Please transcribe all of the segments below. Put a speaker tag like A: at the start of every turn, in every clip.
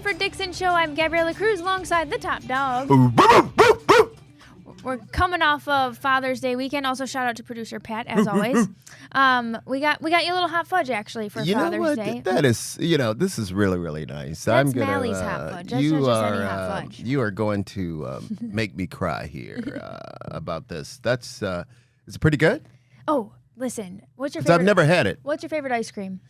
A: Hanford Dixon Show. I'm Gabriella Cruz alongside the top dog. We're coming off of Father's Day weekend. Also, shout out to producer Pat, as always. We got you a little hot fudge, actually, for Father's Day.
B: That is, this is really, really nice.
A: That's Mally's hot fudge. That's not just any hot fudge.
B: You are going to make me cry here about this. Is it pretty good?
A: Oh, listen. What's your favorite?
B: I've never had it.
A: What's your favorite ice cream?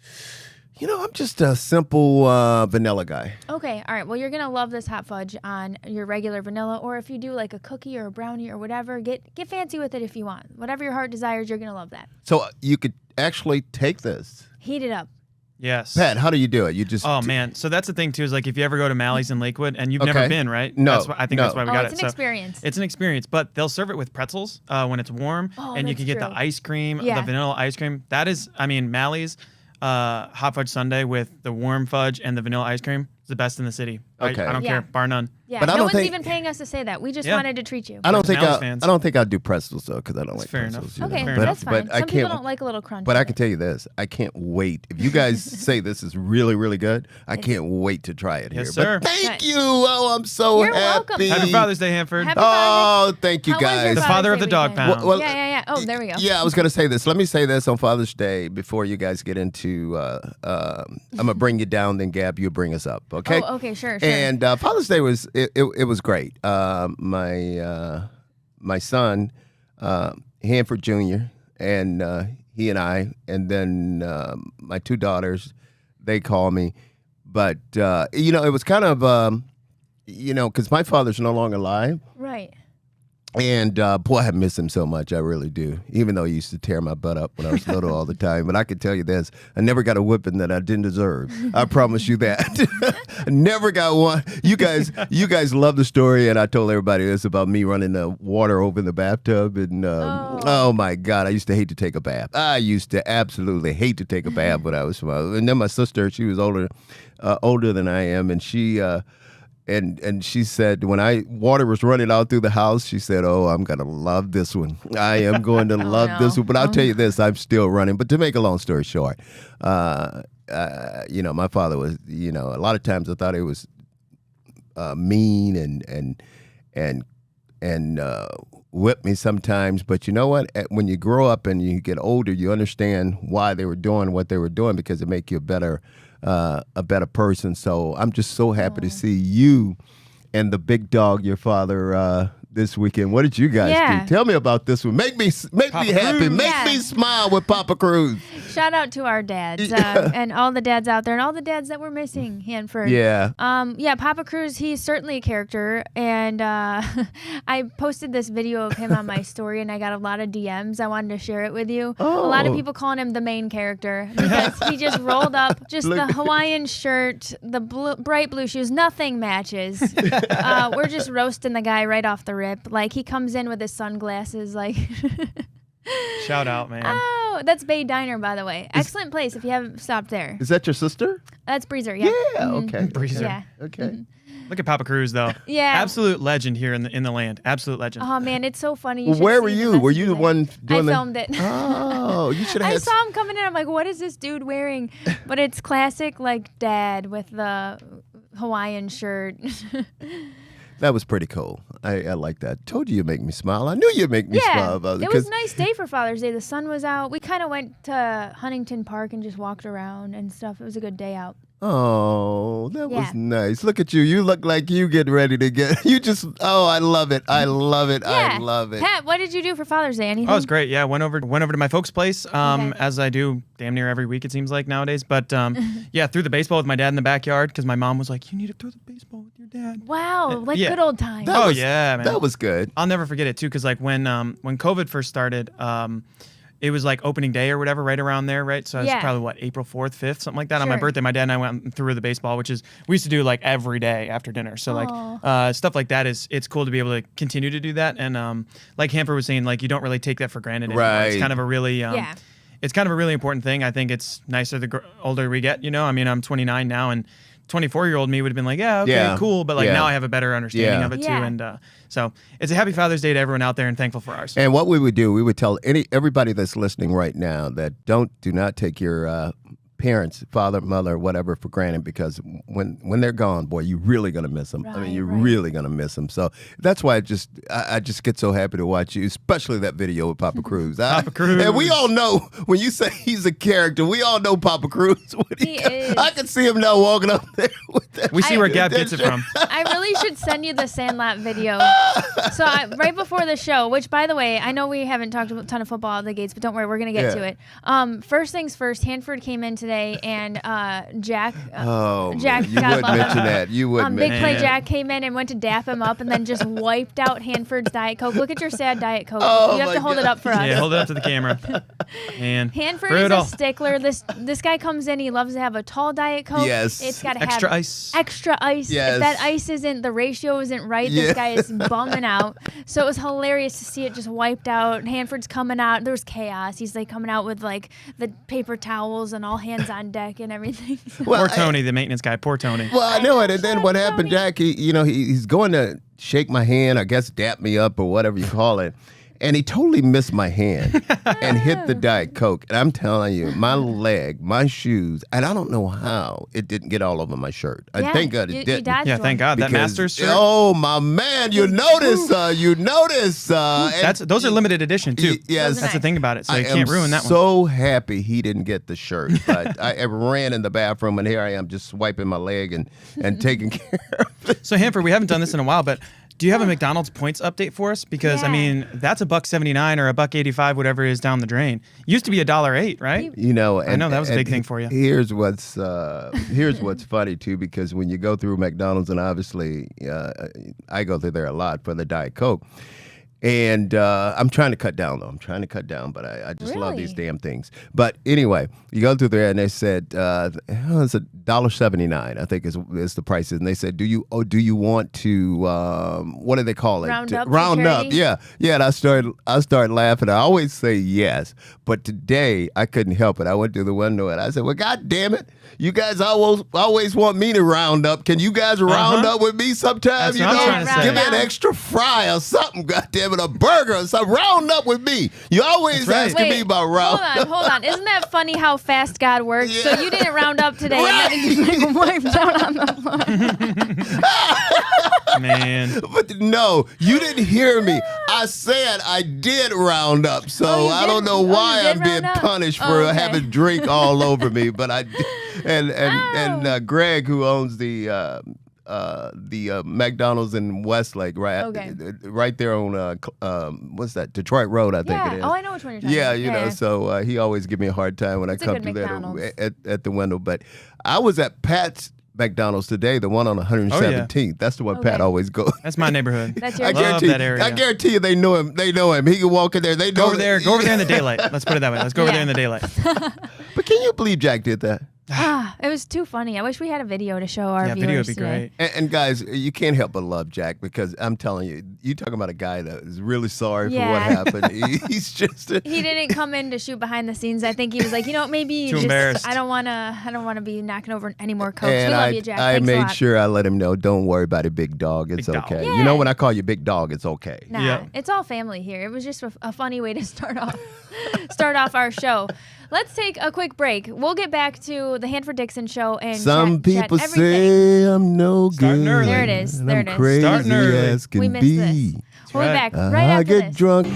B: I'm just a simple vanilla guy.
A: Okay, all right. Well, you're going to love this hot fudge on your regular vanilla, or if you do like a cookie or a brownie or whatever, get fancy with it if you want. Whatever your heart desires, you're going to love that.
B: So you could actually take this.
A: Heat it up.
C: Yes.
B: Pat, how do you do it? You just...
C: Oh, man. So that's the thing, too, is like if you ever go to Mally's in Lakewood, and you've never been, right?
B: No.
C: I think that's why we got it.
A: It's an experience.
C: It's an experience, but they'll serve it with pretzels when it's warm, and you can get the ice cream, the vanilla ice cream. That is, Mally's hot fudge sundae with the warm fudge and the vanilla ice cream is the best in the city.
B: Okay.
C: I don't care, bar none.
A: Yeah, but no one's even paying us to say that. We just wanted to treat you.
B: I don't think I'll do pretzels though, because I don't like pretzels.
A: Enough. Okay, that's fine. Some people don't like a little crunch.
B: But I can tell you this: I can't wait. If you guys say this is really, really good, I can't wait to try it here.
C: Yes, sir.
B: But thank you. Oh, I'm so
A: You're welcome.
C: Happy Father's Day, Hanford.
B: Thank you, guys.
C: The father of the dog pound.
B: Well,
A: yeah. Oh, there we go.
B: Yeah, I was gonna say this. Let me say this on Father's Day before you guys get into. I'm gonna bring you down, then Gab, you bring us up. Okay.
A: Oh, okay, sure.
B: And Father's Day was great. My son, Hanford Jr., and he and I, and then my two daughters, they call me. But, it was kind of, because my father's no longer alive.
A: Right.
B: And, boy, I miss him so much. I really do. Even though he used to tear my butt up when I was little all the time. But I can tell you this. I never got a whipping that I didn't deserve. I promise you that. I never got one. You guys love the story. And I told everybody this about me running the water over in the bathtub. And, oh, my God, I used to hate to take a bath. I used to absolutely hate to take a bath when I was small. And then my sister, she was older than I am. And she... And she said, when water was running out through the house, she said, "Oh, I'm gonna love this one. I am going to love this one." But I'll tell you this, I'm still running. But to make a long story short, my father was, a lot of times I thought he was mean and whipped me sometimes. But you know what? When you grow up and you get older, you understand why they were doing what they were doing, because it make you a better person. So I'm just so happy to see you and the big dog, your father, this weekend. What did you guys do? Tell me about this one. Make me happy. Make me smile with Papa Cruz.
A: Shout out to our dads and all the dads out there and all the dads that we're missing, Hanford.
B: Yeah.
A: Papa Cruz, he's certainly a character. And I posted this video of him on my story, and I got a lot of DMs. I wanted to share it with you.
B: Oh.
A: A lot of people calling him the main character because he just rolled up, the Hawaiian shirt, the bright blue shoes, nothing matches. We're just roasting the guy right off the rip. Like, he comes in with his sunglasses, like...
C: Shout out, man.
A: Oh, that's Bay Diner, by the way. Excellent place if you haven't stopped there.
B: Is that your sister?
A: That's Breezer, yeah.
B: Yeah, okay.
C: Breezer.
A: Yeah.
B: Okay.
A: Mm-hmm.
C: Look at Papa Cruz, though.
A: Yeah.
C: Absolute legend here in the land. Absolute legend.
A: Oh, man, it's so funny. You
B: Where were you? Were you the one doing
A: I filmed it.
B: Oh, you should have
A: I saw him coming in. I'm like, what is this dude wearing? But it's classic, like, dad with the Hawaiian shirt.
B: That was pretty cool. I like that. Told you make me smile. I knew you'd make me smile.
A: It was a nice day for Father's Day. The sun was out. We kind of went to Huntington Park and just walked around and stuff. It was a good day out.
B: Oh, that was nice. Look at you. You look like you getting ready to get. You just. Oh, I love it. I love it.
A: Yeah.
B: I love it.
A: Pat, what did you do for Father's Day? Anything?
C: Oh, it was great. Yeah, went over to my folks' place, as I do damn near every week, it seems like nowadays. But threw the baseball with my dad in the backyard because my mom was like, "You need to throw the baseball with your dad."
A: Wow, good old times.
C: Man.
B: That was good.
C: I'll never forget it too, because like when COVID first started, it was like opening day or whatever, right around there, right? So it was probably April 4th, 5th, something like that. Sure. On my birthday, my dad and I went and threw the baseball, which is we used to do like every day after dinner. So like stuff like that it's cool to be able to continue to do that. And like Hanford was saying, like you don't really take that for granted anymore.
B: Right.
C: It's kind of a really it's kind of a really important thing. I think it's nicer the older we get. I'm 29 now, and 24-year-old me would have been like, cool, but like now I have a better understanding of it too, and so it's a happy Father's Day to everyone out there, and thankful for ours.
B: And what we would do, we would tell everybody that's listening right now that do not take your parents, father, mother, whatever, for granted, because when they're gone, boy, you're really gonna miss them. I mean, you're really gonna miss them. So that's why I just get so happy to watch you, especially that video with Papa Cruz.
C: Papa Cruz.
B: And we all know when you say he's a character, we all know Papa Cruz.
A: He is.
B: I can see him now walking up there with that.
C: We see where Gab gets it from.
A: I really should send you the Sandlot video. So right before the show, which, by the way, I know we haven't talked a ton of football out of the gates, but don't worry, we're going to get to it. First things first, Hanford came in today, and Jack
B: Jack you would mention that. You would
A: Big Play Jack came in and went to dap him up and then just wiped out Hanford's Diet Coke. Look at your sad Diet Coke. You have to hold it up for us.
C: Yeah, hold it up to the camera. And
A: Hanford is a stickler. This guy comes in, he loves to have a tall Diet Coke.
B: Yes.
A: It's got to have
C: extra ice.
A: Extra ice.
B: Yes.
A: If that ice isn't, the ratio isn't right, this guy is bumming out. So it was hilarious to see it just wiped out. Hanford's coming out. There was chaos. He's like coming out with like the paper towels and all hands on deck and everything.
C: Poor Tony, the maintenance guy. Poor Tony.
B: Well, I know it. And then what happened, Jack, he's going to shake my hand, I guess dap me up or whatever you call it. And he totally missed my hand and hit the Diet Coke. And I'm telling you, my leg, my shoes, and I don't know how it didn't get all over my shirt. Thank God it didn't.
C: Yeah, thank God. That Masters shirt.
B: Oh, my man, you notice.
C: Those are limited edition, too.
B: Yes.
C: That's the thing about it. So you
B: I
C: can't ruin that
B: am so happy he didn't get the shirt. But I ran in the bathroom, and here I am just swiping my leg and taking care of it.
C: So, Hanford, we haven't done this in a while, but do you have a McDonald's points update for us? Because, I mean, that's $1.79 or $1.85, whatever it is down the drain. Used to be $1.08, right?
B: I
C: know that was a big thing for you.
B: Here's what's funny, too, because when you go through McDonald's, and obviously I go through there a lot for the Diet Coke, and I'm trying to cut down, though. But I just love these damn things. But anyway, you go through there, and they said it's $1.79, I think is the price. And they said, do you want to what do they call it?
A: Round up.
B: Yeah. And I started laughing. I always say yes, but today I couldn't help it. I went to the window and I said, well, God damn it, you guys always want me to round up. Can you guys round up with me sometime?
C: That's what I'm trying to say.
B: Give me an extra fry or something, goddamn it, a burger or something. Round up with me. You always asking me about round up.
A: Hold on. Isn't that funny how fast God works? Yeah. So you didn't round up today, and then you just wiped out on the floor.
C: Man.
B: But no, you didn't hear me. I said I did round up, so I don't know why I'm being punished for having drink all over me. But I did. And Greg, who owns the McDonald's in Westlake, right there on what's that, Detroit Road, I think it is.
A: Oh, I know which one you're talking about.
B: Yeah, so he always give me a hard time when I come through there at the window. But I was at Pat's McDonald's today, the one on 117th. That's the one Pat always goes.
C: That's my neighborhood.
A: That's your
C: I love that area.
B: I guarantee you they know him. He can walk in there. They know
C: Go over there in the daylight. Let's put it that way. Let's go over there in the daylight.
B: But can you believe Jack did that?
A: It was too funny. I wish we had a video to show our viewers.
C: Yeah, video would be
A: today.
C: great.
B: And guys, you can't help but love Jack, because I'm telling you, you talking about a guy that is really sorry for what happened. He's just
A: he didn't come in to shoot behind the scenes. I think he was like, maybe
C: too embarrassed.
A: I don't want to be knocking over any more Cokes.
B: And
A: we love you, Jack.
B: I made sure I let him know, don't worry about it, big dog. It's okay.
A: Yeah.
B: You know, when I call you big dog, it's okay.
A: Nah, it's all family here. It was just a funny way to start off our show. Let's take a quick break. We'll get back to the Hanford Dixon show and
B: some
A: chat
B: people
A: everything.
B: say I'm no
C: Starting
B: good.
C: early.
A: There it is.
B: There it is. Crazy
C: Starting early.
B: as can
A: We missed
B: be.
A: this. We'll be back right
B: I
A: after
B: get
A: this.
B: drunk.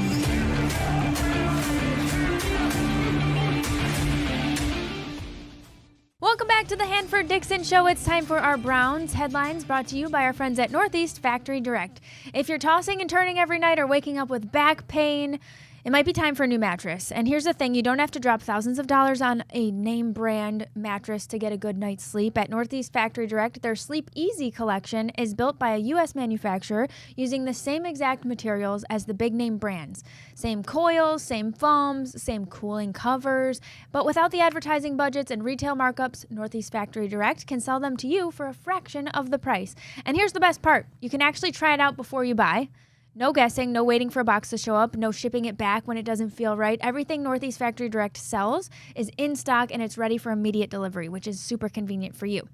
A: Welcome back to the Hanford Dixon Show. It's time for our Browns headlines, brought to you by our friends at Northeast Factory Direct. If you're tossing and turning every night or waking up with back pain, it might be time for a new mattress. And here's the thing, you don't have to drop thousands of dollars on a name brand mattress to get a good night's sleep. At Northeast Factory Direct, their Sleep Easy collection is built by a U.S. manufacturer using the same exact materials as the big name brands. Same coils, same foams, same cooling covers, but without the advertising budgets and retail markups, Northeast Factory Direct can sell them to you for a fraction of the price. And here's the best part, you can actually try it out before you buy. No guessing, no waiting for a box to show up, no shipping it back when it doesn't feel right. Everything Northeast Factory Direct sells is in stock and it's ready for immediate delivery, which is super convenient for you.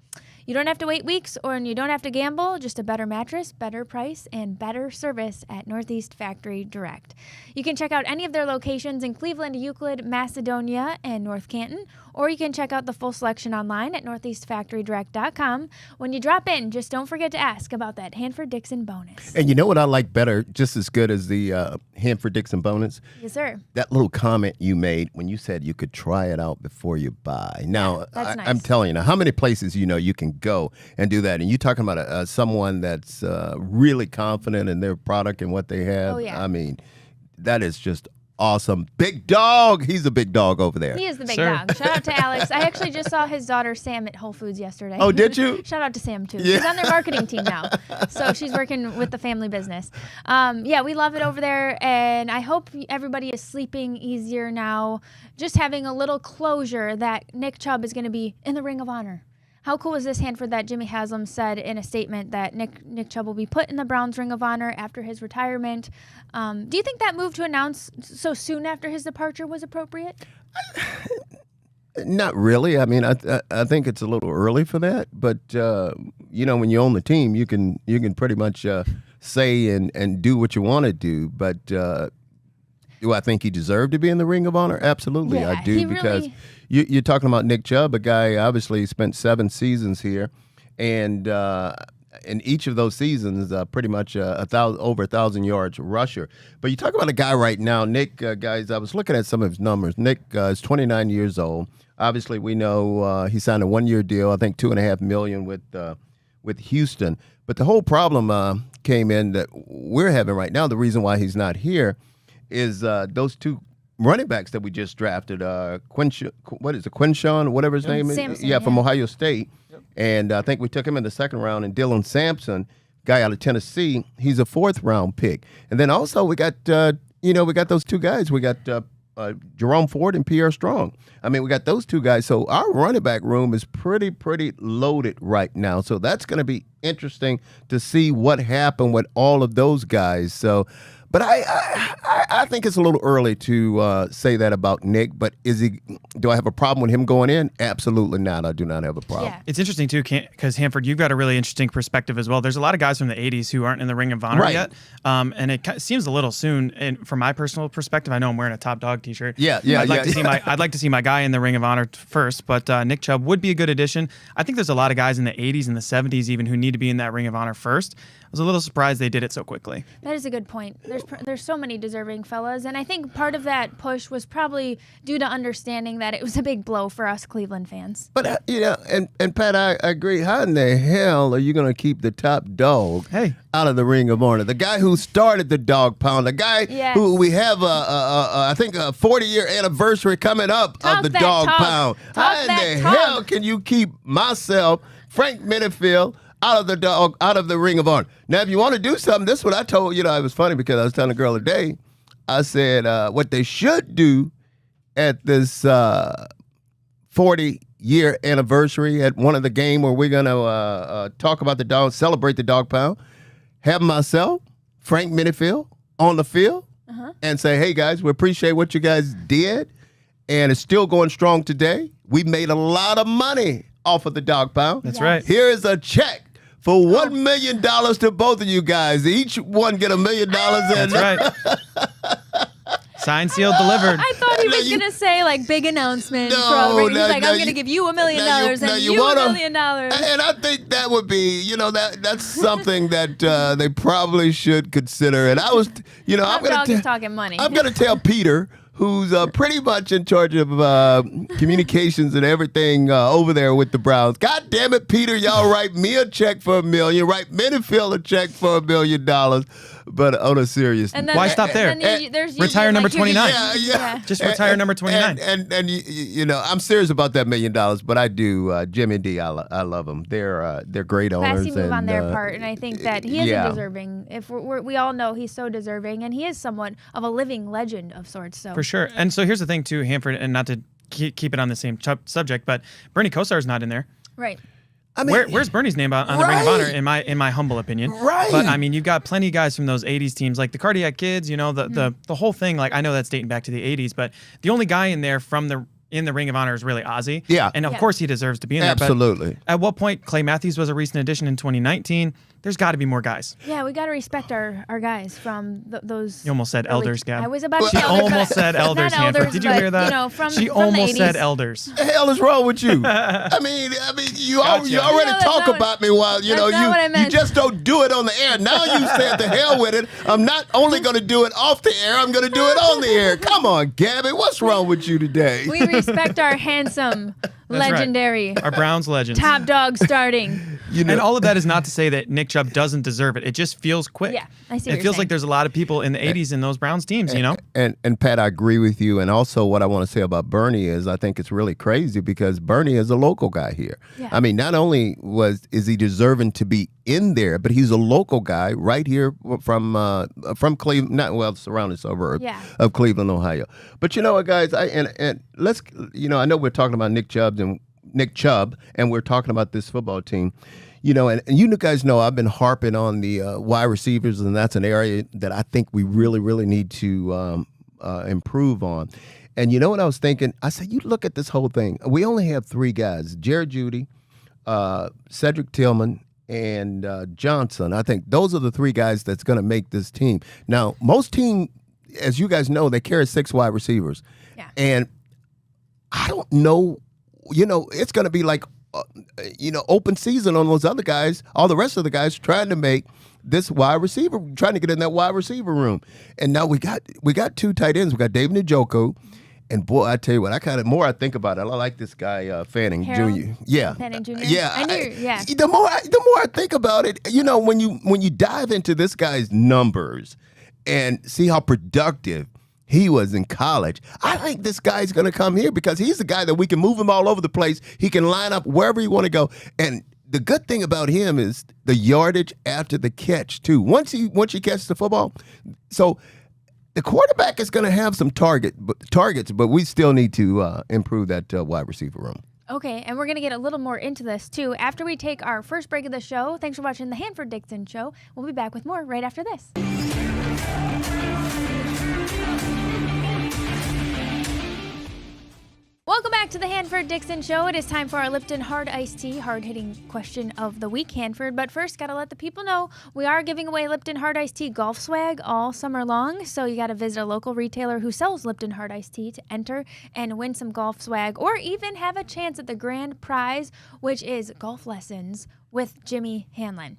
A: You don't have to wait weeks and you don't have to gamble, just a better mattress, better price, and better service at Northeast Factory Direct. You can check out any of their locations in Cleveland, Euclid, Macedonia, and North Canton, or you can check out the full selection online at northeastfactorydirect.com. When you drop in, just don't forget to ask about that Hanford Dixon bonus.
B: And you know what I like better, just as good as the Hanford Dixon bonus?
A: Yes, sir.
B: That little comment you made when you said you could try it out before you buy. Now,
A: that's nice.
B: I'm telling you, now, how many places you can go and do that? And you're talking about someone that's really confident in their product and what they have.
A: Oh, yeah.
B: I mean, that is just awesome. Big dog. He's a big dog over there.
A: He is the big dog. Shout out to Alex. I actually just saw his daughter Sam at Whole Foods yesterday.
B: Oh, did you?
A: Shout out to Sam, too.
B: Yeah.
A: She's on their marketing team now. So she's working with the family business. Yeah, we love it over there. And I hope everybody is sleeping easier now. Just having a little closure that Nick Chubb is going to be in the Ring of Honor. How cool is this, Hanford, that Jimmy Haslam said in a statement that Nick Chubb will be put in the Browns Ring of Honor after his retirement? Do you think that move to announce so soon after his departure was appropriate?
B: Not really. I mean, I think it's a little early for that. But when you own the team, you can pretty much say and do what you want to do. But do I think he deserved to be in the Ring of Honor? Absolutely,
A: Yeah,
B: I do, because you're talking about Nick Chubb, a guy obviously spent 7 seasons here, and in each of those seasons, pretty much over 1,000 yards rusher. But you talk about a guy right now, Nick. Guys, I was looking at some of his numbers. Nick is 29 years old. Obviously, we know he signed a 1-year deal. I think $2.5 million with Houston. But the whole problem came in that we're having right now. The reason why he's not here is those 2 running backs that we just drafted, Quinshawn, whatever his name is?
A: Sampson,
B: from Ohio State. Yep. And I think we took him in the 2nd round. And Dylan Sampson, guy out of Tennessee, he's a 4th round pick. And then also we got, we got those 2 guys. We got Jerome Ford and Pierre Strong. I mean, we got those 2 guys. So our running back room is pretty loaded right now. So that's going to be interesting to see what happened with all of those guys. So, but I think it's a little early to say that about Nick. But do I have a problem with him going in? Absolutely not. I do not have a problem.
A: Yeah.
C: It's interesting, too, because, Hanford, you've got a really interesting perspective as well. There's a lot of guys from the 80s who aren't in the Ring of Honor yet. And it seems a little soon. And from my personal perspective, I know I'm wearing a Top Dog T-shirt. I'd like to see my guy in the Ring of Honor first. But Nick Chubb would be a good addition. I think there's a lot of guys in the 80s and the 70s even who need to be in that Ring of Honor first. I was a little surprised they did it so quickly.
A: That is a good point. There's so many deserving fellas, and I think part of that push was probably due to understanding that it was a big blow for us Cleveland fans.
B: But and Pat, I agree. How in the hell are you going to keep the top dog out of the Ring of Honor? The guy who started the dog pound, the guy who we have I think a 40-year anniversary coming up of the dog pound. How in the hell can you keep myself, Frank Minfield, out of the Ring of Honor? Now, if you want to do something, this is what I told, it was funny because I was telling a girl today, I said, what they should do at this 40-year anniversary at one of the game where we're going to talk about the dog, celebrate the dog pound, have myself, Frank Minfield, on the field and say, hey, guys, we appreciate what you guys did, and it's still going strong today. We made a lot of money off of the dog pound.
C: That's right.
B: Here is a check for $1 million to both of you guys. Each one get $1 million.
C: That's right. Signed, sealed, delivered.
A: I thought he was going to say, big announcement. He's I'm going to give you $1 million and you $1 million.
B: And I think that would be, that's something that they probably should consider. And I was, I'm going to
A: talking money.
B: I'm going to tell Peter, who's pretty much in charge of communications and everything over there with the Browns. God damn it, Peter, y'all write me a check for $1 million, write Minfield a check for $1 million. But on a serious note.
C: Why stop there? Retire number 29.
B: Yeah.
C: Just retire number 29.
B: And I'm serious about that $1 million, but I do. Jimmy D, I love them. They're great owners.
A: Classy move on their part, and I think that he is deserving. If we all know he's so deserving, and he is somewhat of a living legend of sorts. So
C: for sure. And so here's the thing too, Hanford, and not to keep it on the same subject, but Bernie Kosar's not in there.
A: Right.
B: I mean,
C: where's Bernie's name on the Ring of Honor, in my humble opinion?
B: Right.
C: But I mean, you've got plenty of guys from those '80s teams, like the Cardiac Kids. The whole thing. Like, I know that's dating back to the '80s, but the only guy in there in the Ring of Honor is really Ozzy.
B: Yeah.
C: And of course he deserves to be in there.
B: Absolutely.
C: But at what point, Clay Matthews was a recent addition in 2019. there's got to be more guys.
A: Yeah, we got to respect our guys from those.
C: You almost said elders, Gab.
A: I was about to
C: She
A: say elders.
C: almost said elders,
A: Not
C: Hanford.
A: elders,
C: Did you
A: but,
C: hear that?
A: you know, from
C: she
A: the
C: almost
A: 80s.
C: said elders.
B: The hell is wrong with you? I mean, you
C: Gotcha.
B: you already
A: No, that's
B: talk
A: not
B: about me while
A: that's not what I
B: you
A: meant.
B: just don't do it on the air. Now you said the hell with it. I'm not only going to do it off the air. I'm going to do it on the air. Come on, Gabby, what's wrong with you today?
A: We respect our handsome,
C: That's
A: legendary,
C: Our Browns legends.
A: top dog starting.
C: And all of that is not to say that Nick Chubb doesn't deserve it. It just feels quick.
A: Yeah, I see
C: It
A: what you're
C: feels
A: saying.
C: like there's a lot of people in the 80s in those Browns teams, you know?
B: And Pat, I agree with you. And also what I want to say about Bernie is I think it's really crazy because Bernie is a local guy here.
A: Yeah.
B: I mean, not only is he deserving to be in there, but he's a local guy right here from Cleveland, surrounding suburb of Cleveland, Ohio. But you know what, guys, and let's, I know we're talking about Nick Chubb, and we're talking about this football team. And you guys know I've been harping on the wide receivers, and that's an area that I think we really, really need to improve on. And you know what I was thinking? I said, you look at this whole thing. We only have 3 guys, Jared Judy, Cedric Tillman, and Johnson. I think those are the 3 guys that's going to make this team. Now, most teams, as you guys know, they carry 6 wide receivers.
A: Yeah.
B: And I don't know, it's going to be like, open season on those other guys, all the rest of the guys trying to make this wide receiver, trying to get in that wide receiver room. And now we got 2 tight ends. We got David Njoku. And boy, I tell you what, more I think about it, I like this guy Fanning Jr. Yeah,
A: Fanning Jr.
B: Yeah,
A: I knew. Yeah.
B: The more I think about it, when you dive into this guy's numbers and see how productive he was in college, I think this guy's going to come here because he's the guy that we can move him all over the place. He can line up wherever you want to go. And the good thing about him is the yardage after the catch too. Once he catches the football, so the quarterback is going to have some targets, but we still need to improve that wide receiver room.
A: Okay, and we're going to get a little more into this, too, after we take our first break of the show. Thanks for watching the Hanford Dixon Show. We'll be back with more right after this. Welcome back to the Hanford Dixon Show. It is time for our Lipton Hard Iced Tea hard-hitting question of the week, Hanford. But first, got to let the people know we are giving away Lipton Hard Iced Tea golf swag all summer long. So you got to visit a local retailer who sells Lipton Hard Iced Tea to enter and win some golf swag, or even have a chance at the grand prize, which is golf lessons with Jimmy Hanlon.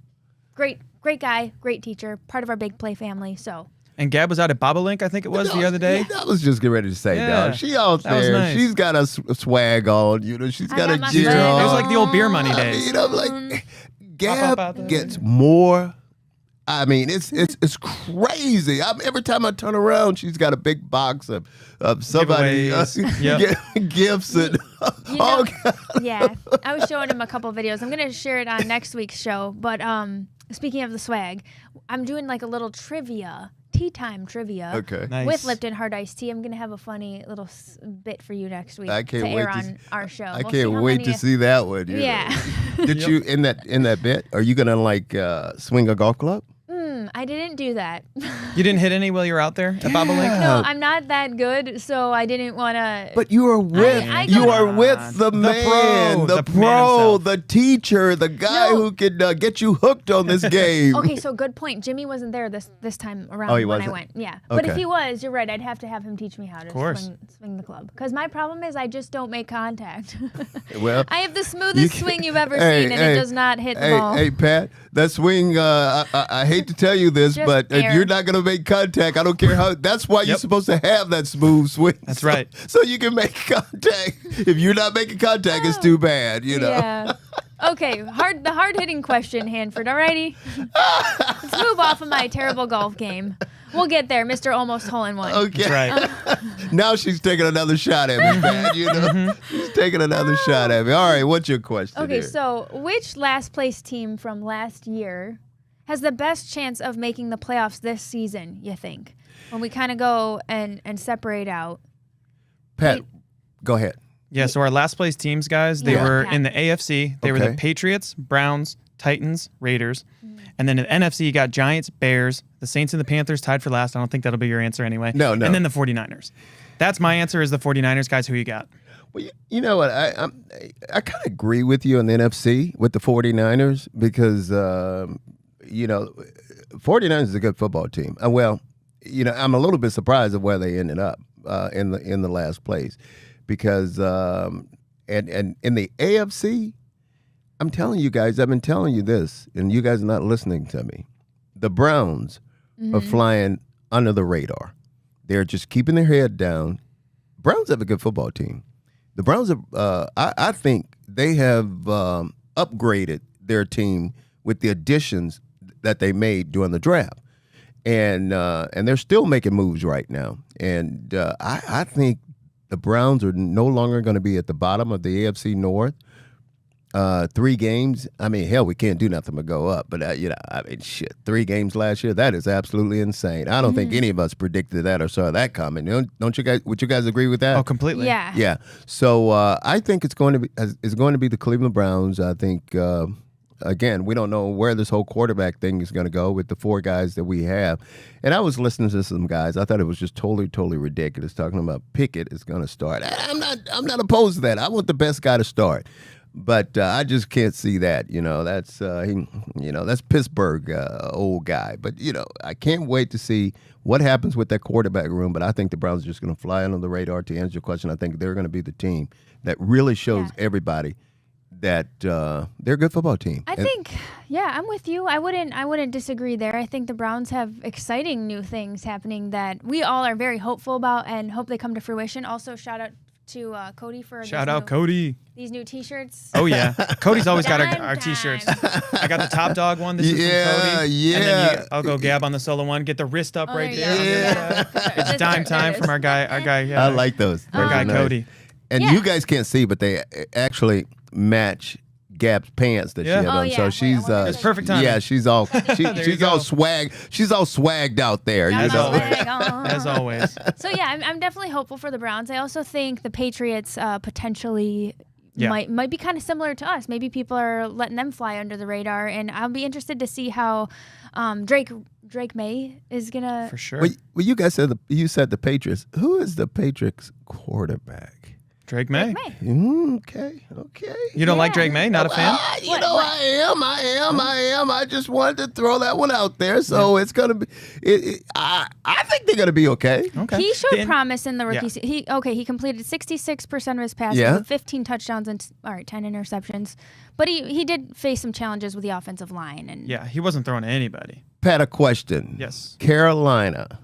A: Great guy, great teacher, part of our Big Play family. So.
C: And Gab was out at Bobolink, I think it was, the other day.
B: I was just getting ready to say, dog. She out
C: that was
B: there.
C: nice.
B: She's got a swag on. She's got
A: got
B: a
A: my
B: gear
A: swag
B: on.
C: It was like the old beer money days.
B: Gab gets more. I mean, it's crazy. Every time I turn around, she's got a big box of somebody gifts and
A: Yeah, I was showing him a couple videos. I'm gonna share it on next week's show. But speaking of the swag, I'm doing like a little tea time trivia.
B: Okay.
C: Nice.
A: With Lipton Hard Iced Tea. I'm gonna have a funny little bit for you next week
B: I can't
A: to air
B: wait
A: on our show.
B: I can't wait to see that one.
A: Yeah.
B: Did you in that bit? Are you gonna swing a golf club?
A: I didn't do that.
C: You didn't hit any while you were out there at Bobolink?
A: No, I'm not that good, so I didn't want to.
B: But you are with the man, the pro, the teacher, the guy who could get you hooked on this game.
A: Okay, so good point. Jimmy wasn't there this time around
B: he
A: when
B: wasn't?
A: I went. Yeah, but if he was, you're right. I'd have to have him teach me how to swing the club. Because my problem is I just don't make contact.
B: Well,
A: I have the smoothest swing you've ever seen, and it does not hit the ball.
B: Hey, Pat, that swing. I hate to tell you this,
A: Just
B: but if
A: air.
B: you're not going to make contact, I don't care how. That's why you're supposed to have that smooth swing.
C: That's right.
B: So you can make contact. If you're not making contact, it's too bad.
A: Yeah. Okay, the hard-hitting question, Hanford. Alrighty. Let's move off of my terrible golf game. We'll get there, Mr. Almost Hole-in-One.
B: Okay.
C: That's right.
B: Now she's taking another shot at me, man. She's taking another shot at me. All right, what's your question?
A: Okay,
B: here?
A: so which last place team from last year has the best chance of making the playoffs this season, you think? When we kind of go and separate out.
B: Pat, go ahead.
C: Yeah, so our last place teams, guys, they were in the AFC. They were the
B: Okay.
C: Patriots, Browns, Titans, Raiders. And then in the NFC, you got Giants, Bears, the Saints and the Panthers tied for last. I don't think that'll be your answer anyway.
B: No.
C: And then the 49ers. That's my answer is the 49ers, guys. Who you got?
B: Well, you know what? I kind of agree with you on the NFC with the 49ers because 49ers is a good football team. Well, I'm a little bit surprised of where they ended up in the last place, because and in the AFC, I'm telling you guys, I've been telling you this, and you guys are not listening to me. The Browns are flying under the radar. They're just keeping their head down. Browns have a good football team. The Browns have, I think they have upgraded their team with the additions that they made during the draft, and they're still making moves right now. And I think the Browns are no longer going to be at the bottom of the AFC North. 3 games. I mean, hell, we can't do nothing but go up. But shit, 3 games last year. That is absolutely insane. I don't think any of us predicted that or saw that coming. Don't you guys? Would you guys agree with that?
C: Oh, completely.
A: Yeah.
B: Yeah. So I think it's going to be the Cleveland Browns. I think again, we don't know where this whole quarterback thing is going to go with the 4 guys that we have. And I was listening to some guys. I thought it was just totally ridiculous talking about Pickett is going to start. I'm not opposed to that. I want the best guy to start. But I just can't see that. That's Pittsburgh, old guy. But I can't wait to see what happens with that quarterback room. But I think the Browns are just going to fly under the radar. To answer your question, I think they're going to be the team that really shows everybody that they're a good football team.
A: I think, I'm with you. I wouldn't disagree there. I think the Browns have exciting new things happening that we all are very hopeful about and hope they come to fruition. Also, shout out to Cody for
C: Cody.
A: These new T-shirts.
C: Oh yeah, Cody's always got our T-shirts. I got the Top Dog one. This is from Cody.
B: Yeah.
C: And then I'll go Gab on the solo one. Get the wrist up right there.
B: Yeah.
C: It's dime time from our guy.
B: I like those.
C: Our guy
B: nice.
C: Cody.
B: And you guys can't see, but they actually match Gab's pants that she had on. So she's
C: it's perfect timing.
B: Yeah, she's all swag. She's all swagged out there.
C: As always.
A: So I'm definitely hopeful for the Browns. I also think the Patriots potentially might be kind of similar to us. Maybe people are letting them fly under the radar, and I'll be interested to see how Drake May is gonna.
C: For sure.
B: Well, you guys said the Patriots. Who is the Patriots quarterback?
C: Drake May.
B: Okay.
C: You don't like Drake May? Not a fan?
B: I am. I just wanted to throw that one out there. So it's going to be, I think they're going to be okay.
A: He showed promise in the rookie season. He completed 66% of his passes with 15 touchdowns and 10 interceptions. But he did face some challenges with the offensive line. And
C: he wasn't throwing to anybody.
B: Pat, a question.
C: Yes.
B: Carolina.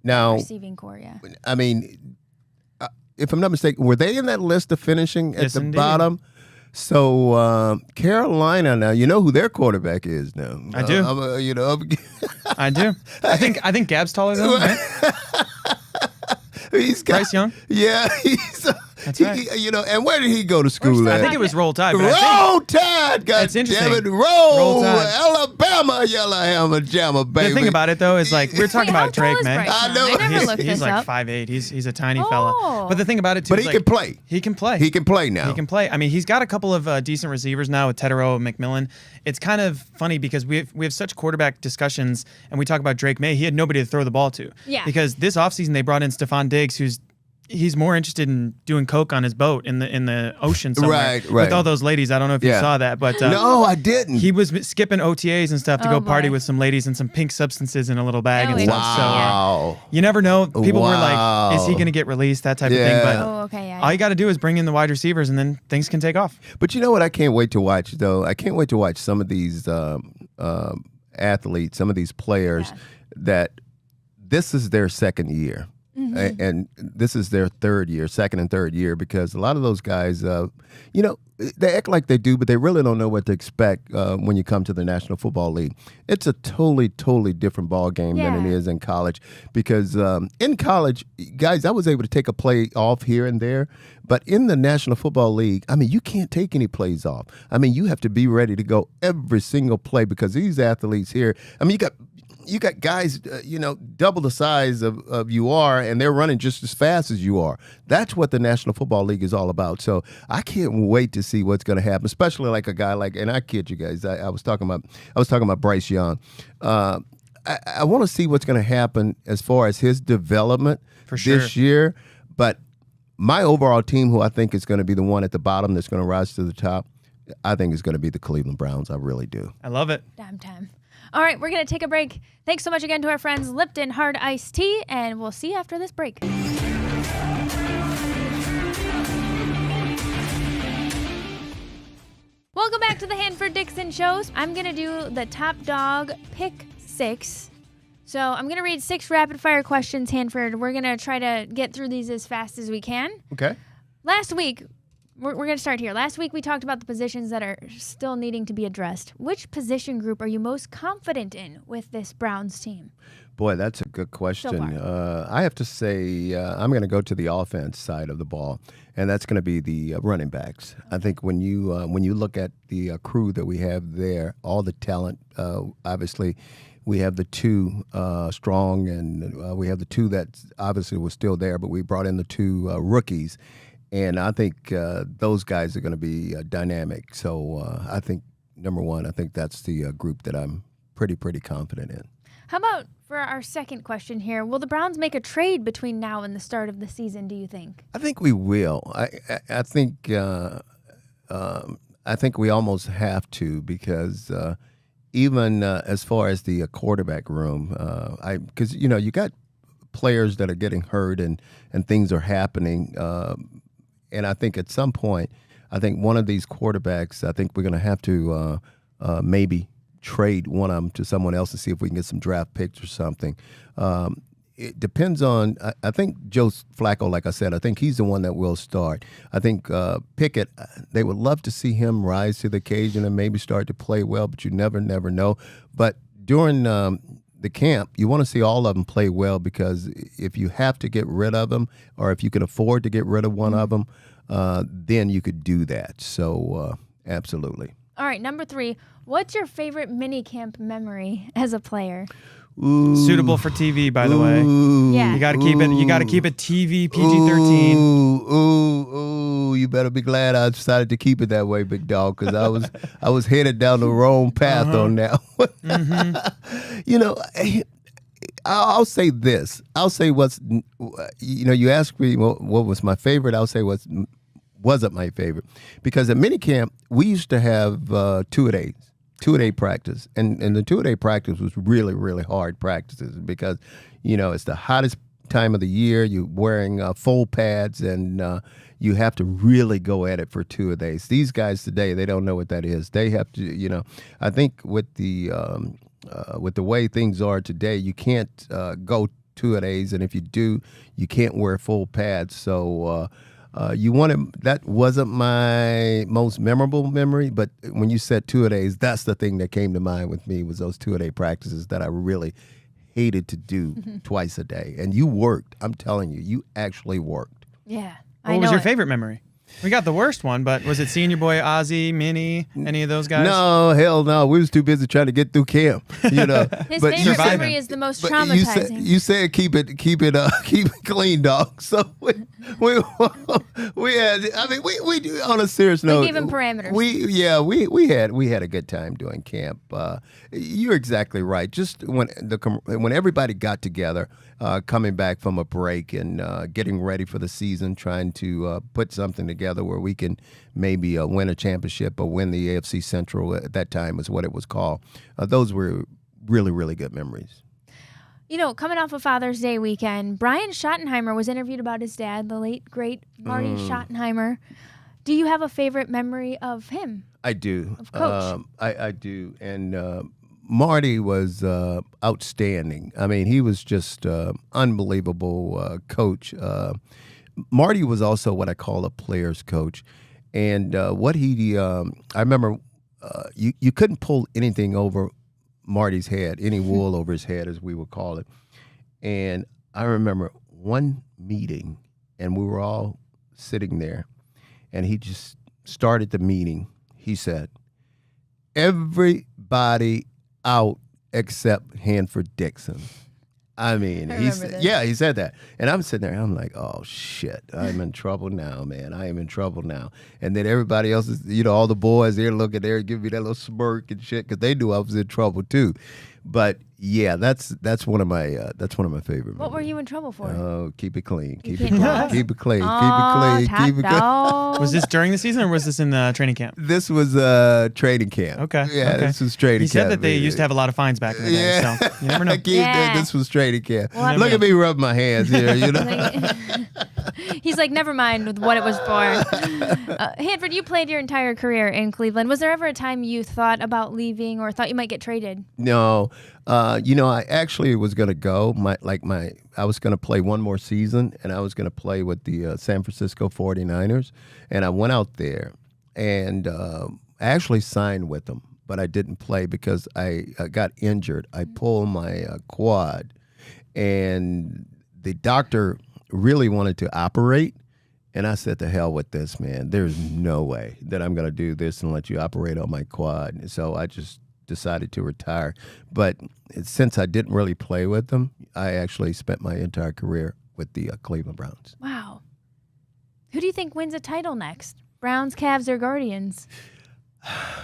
B: Now,
A: receiving core,
B: I mean, if I'm not mistaken, were they in that list of finishing at the bottom? So Carolina, now you know who their quarterback is now.
C: I do. I do. I think Gab's taller than him, right? Bryce Young.
B: Yeah,
C: That's right.
B: And where did he go to school at?
C: I think it was Roll Tide.
B: Roll Tide,
C: that's interesting.
B: Damn it, Roll
C: Tide.
B: Alabama, Yellowhammer, Jammer, baby.
C: The thing about it though is we're talking about Drake, man.
A: I know.
C: He's like 5'8". He's a tiny fella. But the thing about it too,
B: but he can play.
C: He can play.
B: He can play now.
C: He can play. I mean, he's got a couple of decent receivers now with Tedero and McMillan. It's kind of funny because we have such quarterback discussions, and we talk about Drake May. He had nobody to throw the ball to.
A: Yeah.
C: Because this offseason they brought in Stephon Diggs, he's more interested in doing coke on his boat in the ocean somewhere.
B: Right.
C: With all those ladies. I don't know if you saw that, but
B: no, I didn't.
C: He was skipping OTAs and stuff to go party with some ladies and some pink substances in a little bag and stuff.
B: Wow.
C: So you never know. People were like, "Is he going to get released?" That type of thing. But all you got to do is bring in the wide receivers, and then things can take off.
B: But you know what? I can't wait to watch though. I can't wait to watch some of these athletes, some of these players that this is their second year. Mm-hmm. And this is their second and third year, because a lot of those guys, they act like they do, but they really don't know what to expect when you come to the National Football League. It's a totally different ball game than it is in college, because in college, guys, I was able to take a play off here and there, but in the National Football League, I mean, you can't take any plays off. I mean, you have to be ready to go every single play, because these athletes here, I mean, you got guys, double the size of you are, and they're running just as fast as you are. That's what the National Football League is all about. So I can't wait to see what's going to happen, especially like a guy like, and I kid you guys, I was talking about Bryce Young. I want to see what's going to happen as far as his development this year. But my overall team, who I think is going to be the one at the bottom that's going to rise to the top, I think is going to be the Cleveland Browns. I really do.
C: I love it.
A: Damn time. All right, we're going to take a break. Thanks so much again to our friends Lipton Hard Iced Tea, and we'll see you after this break. Welcome back to the Hanford Dixon shows. I'm going to do the top dog pick 6. So I'm going to read 6 rapid fire questions, Hanford. We're going to try to get through these as fast as we can.
B: Okay.
A: Last week, we're going to start here. Last week, we talked about the positions that are still needing to be addressed. Which position group are you most confident in with this Browns team?
B: Boy, that's a good question.
A: So
B: I have to say I'm going to go to the offense side of the ball, and that's going to be the running backs. I think when you look at the crew that we have there, all the talent, obviously, we have the 2 strong, and we have the 2 that obviously were still there, but we brought in the 2 rookies, and I think those guys are going to be dynamic. So I think, number one, I think that's the group that I'm pretty confident in.
A: How about for our second question here? Will the Browns make a trade between now and the start of the season, do you think?
B: I think we will. I think we almost have to, because even as far as the quarterback room, because you got players that are getting hurt and things are happening, and I think at some point, I think one of these quarterbacks, I think we're going to have to maybe trade one of them to someone else to see if we can get some draft picks or something. It depends on, I think Joe Flacco, like I said, I think he's the one that will start. I think Pickett, they would love to see him rise to the occasion and maybe start to play well, but you never know. But during the camp, you want to see all of them play well, because if you have to get rid of them, or if you can afford to get rid of one of them, then you could do that. So absolutely.
A: All right, number 3. What's your favorite minicamp memory as a player?
B: Ooh.
C: Suitable for TV, by the way.
A: Yeah.
C: You got to keep it. You got to keep it TV, PG-13.
B: Ooh, you better be glad I decided to keep it that way, big dog, because I was headed down the wrong path on that one.
C: Mm-hmm.
B: I'll say this. I'll say what's. You asked me what was my favorite. I'll say wasn't my favorite, because at minicamp we used to have 2-a-day practice, and the 2-a-day practice was really hard practices, because it's the hottest time of the year. You're wearing full pads, and you have to really go at it for 2 days. These guys today, they don't know what that is. They have to, I think with the way things are today, you can't go 2 days, and if you do, you can't wear full pads. So that wasn't my most memorable memory, but when you said 2 days, that's the thing that came to mind with me, was those 2-a-day practices that I really hated to do twice a day. And you worked. I'm telling you, you actually worked.
A: Yeah.
C: What was your favorite memory? We got the worst one, but was it seeing your boy Ozzie, Minnie, any of those guys?
B: No, hell no. We was too busy trying to get through camp.
A: His favorite memory is the most traumatizing.
B: You said keep it clean, dog. So we had. I mean, we do, on a serious note.
A: We gave him parameters.
B: We had a good time doing camp. You're exactly right. Just when everybody got together, coming back from a break and getting ready for the season, trying to put something together where we can maybe win a championship or win the AFC Central at that time is what it was called. Those were really good memories.
A: Coming off of Father's Day weekend, Brian Schottenheimer was interviewed about his dad, the late, great Marty Schottenheimer. Do you have a favorite memory of him?
B: I do.
A: Of Coach?
B: I do. And Marty was outstanding. I mean, he was just unbelievable coach. Marty was also what I call a player's coach. And what he, I remember you couldn't pull anything over Marty's head, any wool over his head, as we would call it. And I remember one meeting, and we were all sitting there, and he just started the meeting. He said, "Everybody out except Hanford Dixon." I mean, he said that. And I'm sitting there, I'm like, oh, shit, I'm in trouble now, man. I am in trouble now. And then everybody else is, all the boys, they're looking there, giving me that little smirk and shit, because they knew I was in trouble too. But yeah, that's one of my favorite.
A: What were you in trouble for?
B: Oh, keep it clean, keep it
A: can't
B: clean,
A: talk?
B: keep it clean,
A: Oh,
B: keep it clean, keep it clean.
A: dog.
C: Was this during the season or was this in the training camp?
B: This was training camp.
C: Okay.
B: Yeah,
C: okay.
B: this was training camp.
C: He said that they used to have a lot of fines back in the day,
B: Yeah.
C: so you never know.
B: This was training camp.
A: Well,
B: Look at me rub my hands here, you know.
A: He's like, never mind with what it was for. Hanford, you played your entire career in Cleveland. Was there ever a time you thought about leaving or thought you might get traded?
B: No. I actually was going to go. I was going to play one more season, and I was going to play with the San Francisco 49ers. And I went out there, and I actually signed with them, but I didn't play because I got injured. I pulled my quad, and the doctor really wanted to operate. And I said, to hell with this, man. There's no way that I'm going to do this and let you operate on my quad. And so I just decided to retire. But since I didn't really play with them, I actually spent my entire career with the Cleveland Browns.
A: Wow. Who do you think wins a title next? Browns, Cavs, or Guardians?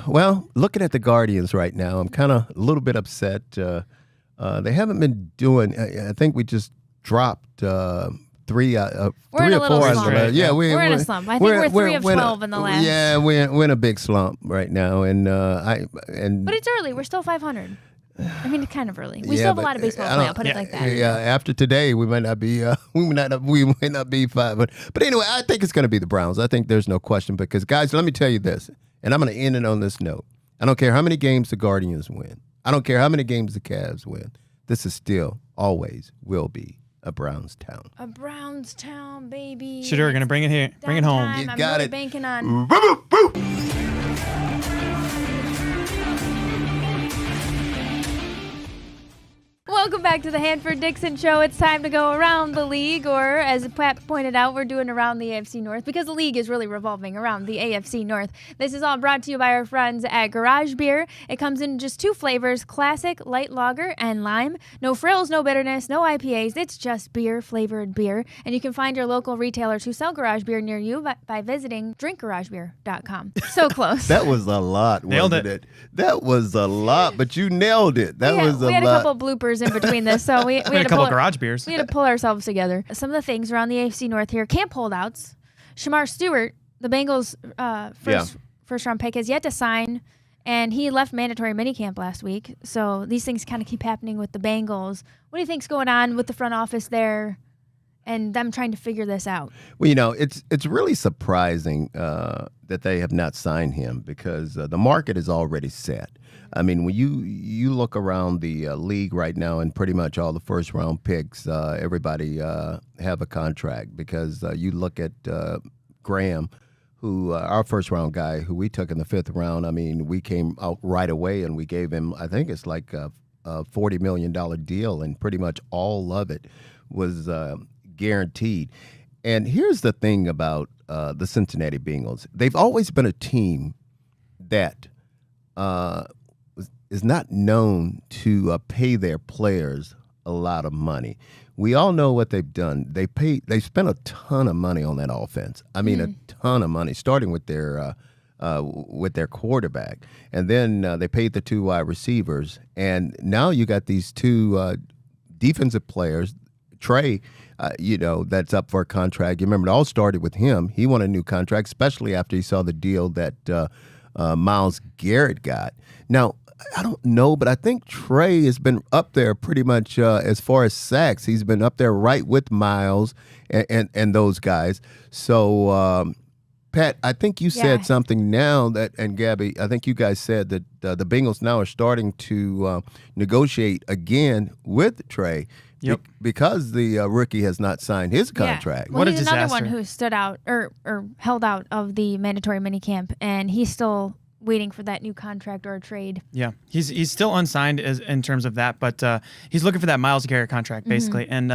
B: Well, looking at the Guardians right now, I'm kind of a little bit upset. They haven't been doing, I think we just dropped three or four. Yeah,
A: we're in a slump. I think we're 3 of 12 in the last.
B: Yeah, we're in a big slump right now, and
A: But it's early. We're still 500. I mean, it's kind of early. We still have a lot of baseball to play. I'll put it like that.
B: Yeah, after today, we might not be. We might not be 500. But anyway, I think it's going to be the Browns. I think there's no question because, guys, let me tell you this, and I'm going to end it on this note. I don't care how many games the Guardians win. I don't care how many games the Cavs win. This is still, always, will be a Browns town.
A: A Browns town, baby.
C: Shedeur, gonna bring it here. Bring it home.
B: You
A: I'm
B: got
A: really
B: it.
A: banking on. Welcome back to the Hanford Dixon Show. It's time to go around the league, or as Pat pointed out, we're doing around the AFC North because the league is really revolving around the AFC North. This is all brought to you by our friends at Garage Beer. It comes in just 2 flavors, classic, light lager, and lime. No frills, no bitterness, no IPAs. It's just beer-flavored beer. And you can find your local retailers who sell garage beer near you by visiting drinkgaragebeer.com. So close.
B: That was a lot,
C: nailed
B: wasn't it? That was a lot, but you nailed it. That was a lot.
A: We had a couple bloopers in between this, so we had
C: a
A: to
C: couple garage beers.
A: We had to pull ourselves together. Some of the things around the AFC North here: camp holdouts. Shamar Stewart, the Bengals' first round pick, has yet to sign, and he left mandatory minicamp last week. So these things kind of keep happening with the Bengals. What do you think's going on with the front office there, and them trying to figure this out?
B: Well, it's really surprising that they have not signed him because the market is already set. I mean, when you look around the league right now and pretty much all the first-round picks, everybody have a contract because you look at Graham, who our first-round guy, who we took in the 5th round. I mean, we came out right away and we gave him, I think it's like a $40 million deal, and pretty much all of it was guaranteed. And here's the thing about the Cincinnati Bengals. They've always been a team that is not known to pay their players a lot of money. We all know what they've done. They spent a ton of money on that offense. I mean, a ton of money, starting with their quarterback, and then they paid the 2 wide receivers, and now you got these 2 defensive players. Trey, that's up for a contract. You remember, it all started with him. He won a new contract, especially after he saw the deal that Myles Garrett got. Now, I don't know, but I think Trey has been up there pretty much as far as sacks. He's been up there right with Myles and those guys. So, Pat, I think you said something now and Gabby, I think you guys said that the Bengals now are starting to negotiate again with Trey.
C: Yep.
B: Because the rookie has not signed his contract.
A: Well,
C: What a
A: he's another
C: disaster.
A: one who stood out or held out of the mandatory minicamp, and he's still waiting for that new contract or a trade.
C: Yeah, he's still unsigned in terms of that, but he's looking for that Myles Garrett contract basically. And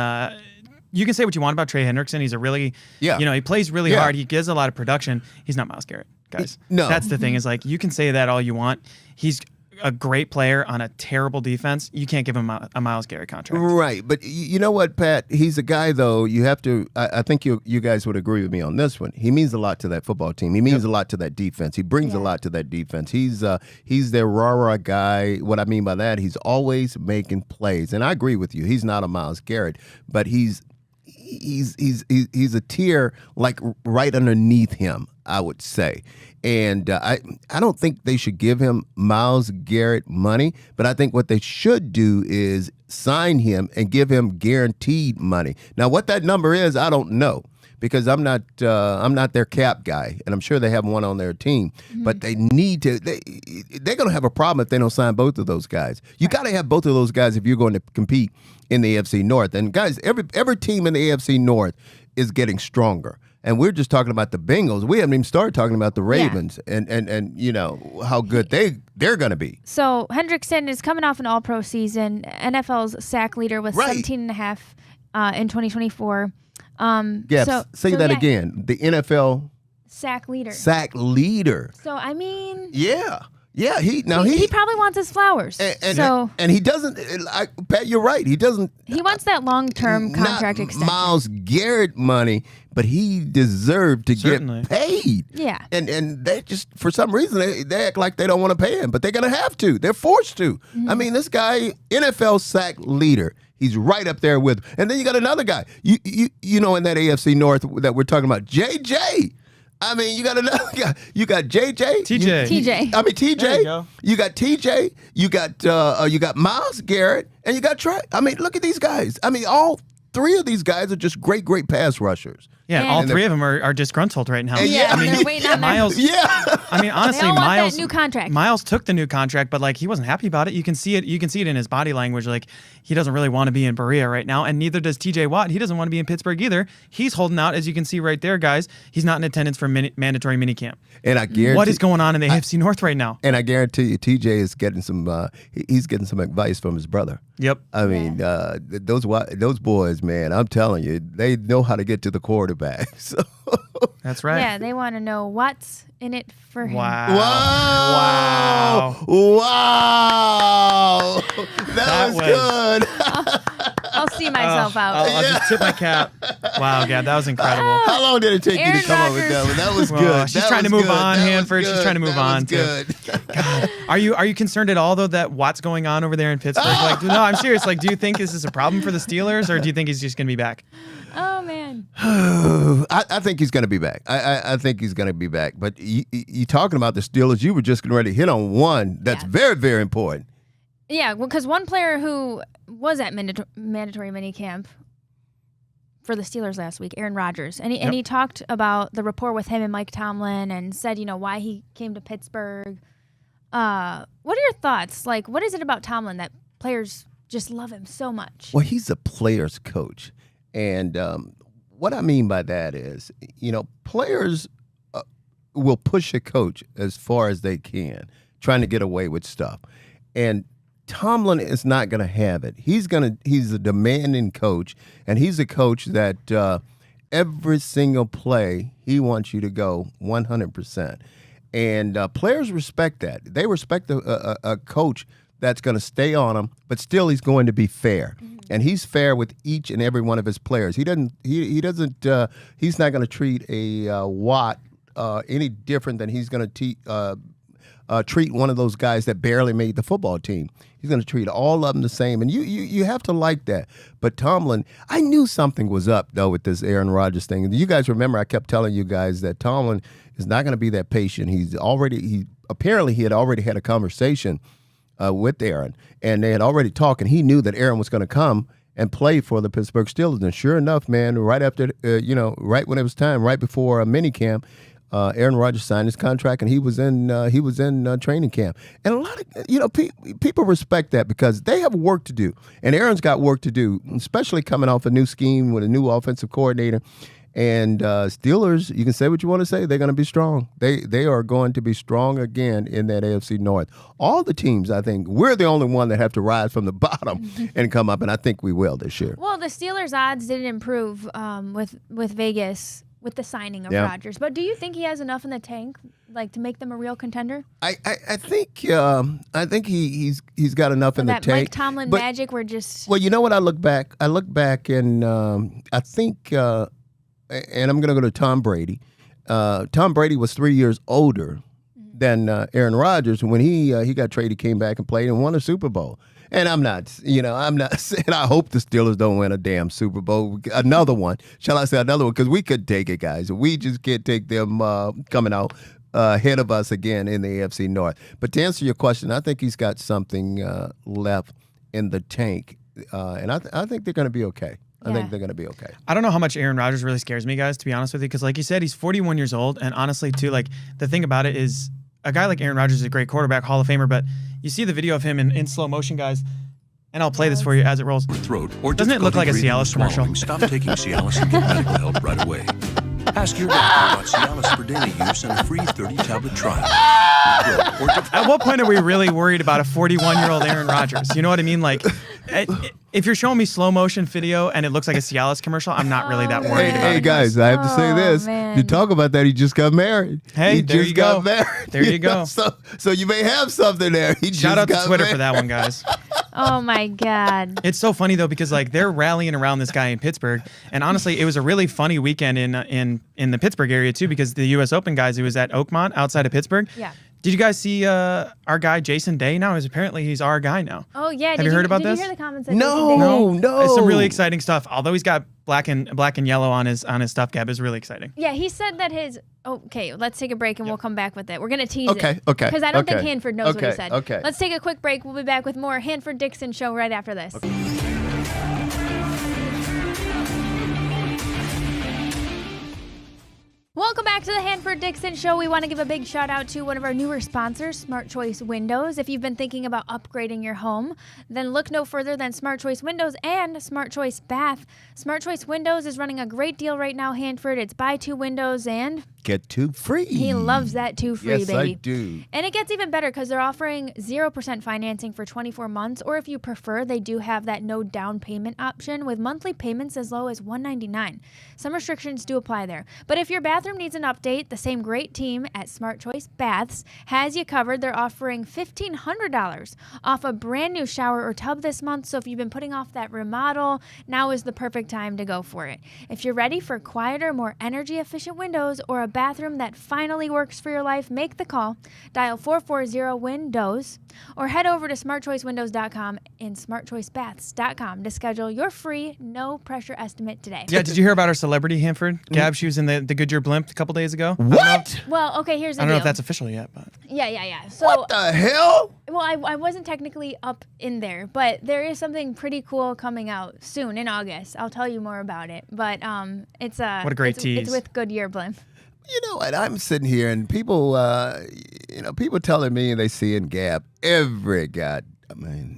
C: you can say what you want about Trey Hendrickson. He's a really, he plays really hard. He gives a lot of production. He's not Myles Garrett, guys.
B: No,
C: that's the thing is like you can say that all you want. He's a great player on a terrible defense, you can't give him a Myles Garrett contract.
B: Right. But you know what, Pat? He's a guy, though, you have to – I think you guys would agree with me on this one. He means a lot to that football team. He means a lot to that defense. He brings a lot to that defense. He's their rah-rah guy. What I mean by that, he's always making plays. And I agree with you. He's not a Myles Garrett, but he's a tier like right underneath him, I would say. And I don't think they should give him Myles Garrett money, but I think what they should do is sign him and give him guaranteed money. Now, what that number is, I don't know, because I'm not their cap guy, and I'm sure they have one on their team. But they need to. They're going to have a problem if they don't sign both of those guys. You got to have both of those guys if you're going to compete in the AFC North. And guys, every team in the AFC North is getting stronger. And we're just talking about the Bengals. We haven't even started talking about the Ravens and you know how good they're going to be.
A: So Hendrickson is coming off an All-Pro season, NFL's sack leader with 17.5 in 2024. Say that again. The NFL sack leader.
B: Sack leader.
A: So I mean,
B: yeah. He
A: probably wants his flowers.
B: And he doesn't. Pat, you're right. He doesn't.
A: He wants that long-term contract extension.
B: Myles Garrett money, but he deserved to get paid.
A: Yeah.
B: And they just, for some reason, they act like they don't want to pay him, but they're going to have to. They're forced to. I mean, this guy, NFL sack leader. He's right up there with. And then you got another guy. You know, in that AFC North that we're talking about, JJ. I mean, you got another guy. You got JJ.
A: TJ.
B: I mean, TJ.
C: There you go.
B: You got TJ. You got Myles Garrett, and you got Trey. I mean, look at these guys. I mean, all three of these guys are just great pass rushers.
C: Yeah, all three of them are disgruntled right now.
A: Yeah, I mean, they're waiting on
C: Myles.
A: Yeah.
C: I mean, honestly,
A: they all want
C: Myles.
A: that new contract.
C: Myles took the new contract, but like he wasn't happy about it. You can see it. You can see it in his body language. Like he doesn't really want to be in Berea right now, and neither does T.J. Watt. He doesn't want to be in Pittsburgh either. He's holding out, as you can see right there, guys. He's not in attendance for mandatory minicamp.
B: And I guarantee
C: what is going on in the AFC North right now.
B: And I guarantee you, T.J. is getting some. He's getting some advice from his brother.
C: Yep.
B: I mean, those boys, man. I'm telling you, they know how to get to the quarterback. So.
C: That's right.
A: Yeah, they want to know what's in it for him.
B: Wow. That was good.
A: I'll see myself out.
C: I'll just tip my cap. Wow, God, that was incredible.
B: How long did it take you to come up with that one? That was good.
C: She's trying to move on, Hanford. She's trying to move on, too. God. Are you concerned at all, though, that what's going on over there in Pittsburgh? Like, no, I'm serious. Like, do you think this is a problem for the Steelers, or do you think he's just going to be back?
A: Oh, man.
B: I think he's going to be back. I think he's going to be back. But you talking about the Steelers, you were just getting ready to hit on one that's very, very important.
A: Yeah, because one player who was at mandatory minicamp for the Steelers last week, Aaron Rodgers, and he talked about the rapport with him and Mike Tomlin and said, why he came to Pittsburgh. What are your thoughts? Like, what is it about Tomlin that players just love him so much?
B: Well, he's a player's coach. And what I mean by that is, players will push a coach as far as they can, trying to get away with stuff. And Tomlin is not going to have it. He's a demanding coach, and he's a coach that every single play, he wants you to go 100%. And players respect that. They respect a coach that's going to stay on them, but still he's going to be fair. And he's fair with each and every one of his players. He's not going to treat a Watt any different than he's going to treat one of those guys that barely made the football team. He's going to treat all of them the same, and you have to like that. But Tomlin, I knew something was up, though, with this Aaron Rodgers thing. You guys remember I kept telling you guys that Tomlin is not going to be that patient. Apparently he had already had a conversation with Aaron, and they had already talked, and he knew that Aaron was going to come and play for the Pittsburgh Steelers. And sure enough, man, right after, right when it was time, right before minicamp, Aaron Rodgers signed his contract, and he was in training camp. And a lot of people respect that because they have work to do, and Aaron's got work to do, especially coming off a new scheme with a new offensive coordinator. And Steelers, you can say what you want to say, they're going to be strong. They are going to be strong again in that AFC North. All the teams, I think, we're the only one that have to rise from the bottom and come up, and I think we will this year.
A: Well, the Steelers' odds didn't improve with Vegas with the signing of Rodgers. But do you think he has enough in the tank like to make them a real contender?
B: I think he's got enough in the
A: that
B: tank.
A: Mike Tomlin magic. We're just
B: well, you know what? I look back and I think, and I'm going to go to Tom Brady. Tom Brady was 3 years older than Aaron Rodgers. When he got traded, came back and played and won a Super Bowl. And I'm not saying I hope the Steelers don't win a damn Super Bowl. Another one. Shall I say another one? Because we could take it, guys. We just can't take them coming out ahead of us again in the AFC North. But to answer your question, I think he's got something left in the tank. And I think they're going to be okay. I think they're going to be okay.
C: I don't know how much Aaron Rodgers really scares me, guys, to be honest with you. Because like you said, he's 41 years old. And honestly, too, like the thing about it is a guy like Aaron Rodgers is a great quarterback, Hall of Famer, but you see the video of him in slow motion, guys, and I'll play this for you as it rolls.
D: Throat or
C: doesn't it look like a Cialis commercial?
D: Stop taking Cialis and get medical help right away. Ask your doctor about Cialis for daily use and a free 30-tablet trial.
C: At what point are we really worried about a 41-year-old Aaron Rodgers? You know what I mean? Like, if you're showing me slow motion video and it looks like a Cialis commercial, I'm not really that worried about it.
B: Hey, guys, I have to say this.
A: Man.
B: You talk about that, he just got married.
C: Hey, there you go.
B: Married.
C: There you go.
B: So you may have something there.
C: Shout out to Twitter for that one, guys.
A: Oh my God.
C: It's so funny though because like they're rallying around this guy in Pittsburgh, and honestly, it was a really funny weekend in the Pittsburgh area too because the U.S. Open guys. It was at Oakmont outside of Pittsburgh.
A: Yeah.
C: Did you guys see our guy Jason Day now? Apparently he's our guy now.
A: Oh yeah.
C: Have you heard about this?
A: Did you hear the comments?
B: No.
C: It's some really exciting stuff. Although he's got black and yellow on his stuff, Gab, is really exciting.
A: Yeah, he said that his. Okay, let's take a break and we'll come back with it. We're gonna tease it.
B: Okay.
A: Because I don't think Hanford knows what he said.
B: Okay.
A: Let's take a quick break. We'll be back with more Hanford Dixon show right after this. Welcome back to the Hanford Dixon Show. We want to give a big shout out to one of our newer sponsors, Smart Choice Windows. If you've been thinking about upgrading your home, then look no further than Smart Choice Windows and Smart Choice Bath. Smart Choice Windows is running a great deal right now, Hanford. It's buy 2 windows and
B: get 2 free.
A: He loves that 2 free,
B: yes,
A: baby.
B: I do.
A: And it gets even better because they're offering 0% financing for 24 months, or if you prefer, they do have that no down payment option with monthly payments as low as $199. Some restrictions do apply there. But if your bathroom needs an update, the same great team at Smart Choice Baths has you covered. They're offering $1,500 off a brand new shower or tub this month. So if you've been putting off that remodel, now is the perfect time to go for it. If you're ready for quieter, more energy efficient windows or a bathroom that finally works for your life, make the call. Dial 440-WINDOWS or head over to smartchoicewindows.com and smartchoicebaths.com to schedule your free no pressure estimate today.
C: Yeah, did you hear about our celebrity Hanford? Gab, she was in the Goodyear blimp a couple days ago.
B: What?
A: Well, okay, here's the
C: I don't
A: deal.
C: know if that's official yet, but
A: Yeah. So,
B: What the hell?
A: well, I wasn't technically up in there, but there is something pretty cool coming out soon in August. I'll tell you more about it. But it's
C: What a great tease.
A: It's with Goodyear blimp.
B: You know what? I'm sitting here and people, people telling me they see in Gab every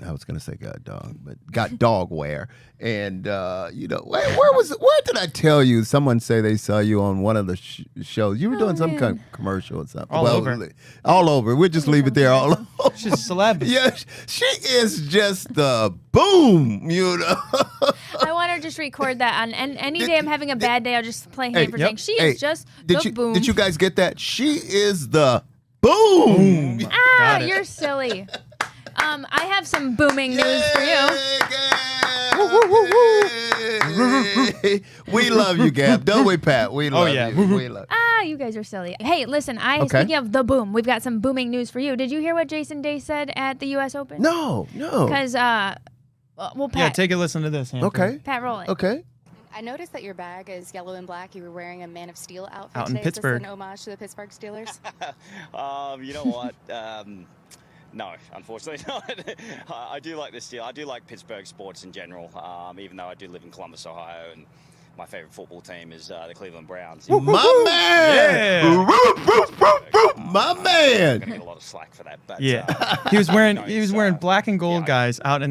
B: I was gonna say god dog, but got dog wear. And where did I tell you? Someone say they saw you on one of the shows. You were doing some kind of commercial or something.
C: All over.
B: All over. We'll just leave it there. All over.
C: she's a celeb.
B: Yeah, she is just the boom.
A: I want to just record that on any day I'm having a bad day. I'll just play Hanford saying she is just the boom.
B: Did you guys get that? She is the boom.
A: Ah, you're silly. I have some booming news for
B: you. We love you, Gab. Don't we, Pat? We love you. We love you.
A: You guys are silly. Hey, listen, speaking of the boom, we've got some booming news for you. Did you hear what Jason Day said at the U.S. Open?
B: No.
A: Because, Pat.
C: Yeah, take a listen to this, Hanford.
B: Okay.
A: Pat, roll it.
B: Okay.
E: I noticed that your bag is yellow and black. You were wearing a Man of Steel outfit
C: out in
E: today.
C: Pittsburgh.
E: Is this an homage to the Pittsburgh Steelers?
F: You know what? No, unfortunately not. I do like the Steel. I do like Pittsburgh sports in general, even though I do live in Columbus, Ohio, and my favorite football team is the Cleveland Browns.
B: My man!
C: Yeah.
B: My man!
F: I'm gonna get a lot of slack for that, but
C: Yeah, he was wearing black and gold guys out at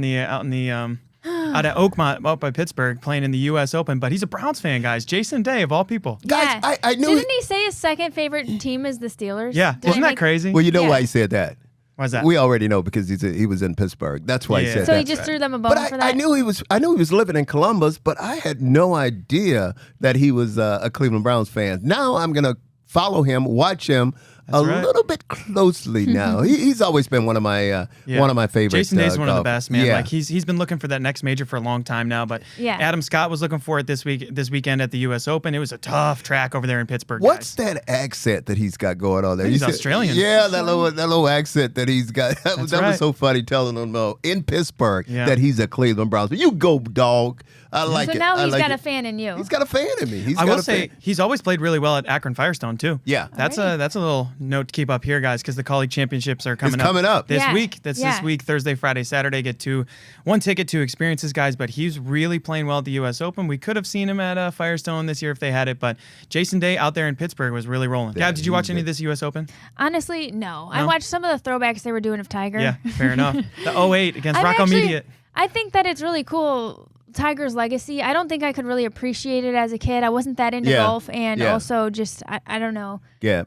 C: Oakmont, out by Pittsburgh, playing in the U.S. Open. But he's a Browns fan, guys. Jason Day, of all people.
A: Yeah.
B: Guys, I knew.
A: Didn't he say his second favorite team is the Steelers?
C: Yeah, isn't that crazy?
B: Well, you know why he said that?
C: Why is that?
B: We already know because he was in Pittsburgh. That's why he said that.
A: So he just threw them a bone for that?
B: I knew he was living in Columbus, but I had no idea that he was a Cleveland Browns fan. Now I'm gonna follow him, watch him. little bit closely now. He's always been one of my favorites.
C: Jason Day's one of the best, man.
B: Yeah.
C: Like he's been looking for that next major for a long time now. But Adam Scott was looking for it this weekend at the U.S. Open. It was a tough track over there in Pittsburgh.
B: What's that accent that he's got going on there?
C: He's Australian.
B: Yeah, that little accent that he's got. That was so funny telling him in Pittsburgh that he's a Cleveland Browns. But you go, dog. I like it.
A: So now he's got
B: it.
A: a fan in you.
B: He's got a fan in me.
C: I will say he's always played really well at Akron Firestone too.
B: Yeah,
C: that's a little note to keep up here, guys, because the colleague championships are coming
B: up
C: this week. That's this week, Thursday, Friday, Saturday. Get one ticket to experiences, guys. But he's really playing well at the U.S. Open. We could have seen him at Firestone this year if they had it, but Jason Day out there in Pittsburgh was really rolling. Gab, did you watch any of this U.S. Open?
A: Honestly, no. I watched some of the throwbacks they were doing of Tiger.
C: Yeah, fair enough. The 08 against Rocco Mediate.
A: I think that it's really cool. Tiger's legacy. I don't think I could really appreciate it as a kid. I wasn't that into golf, and also just I don't know.
B: Yeah,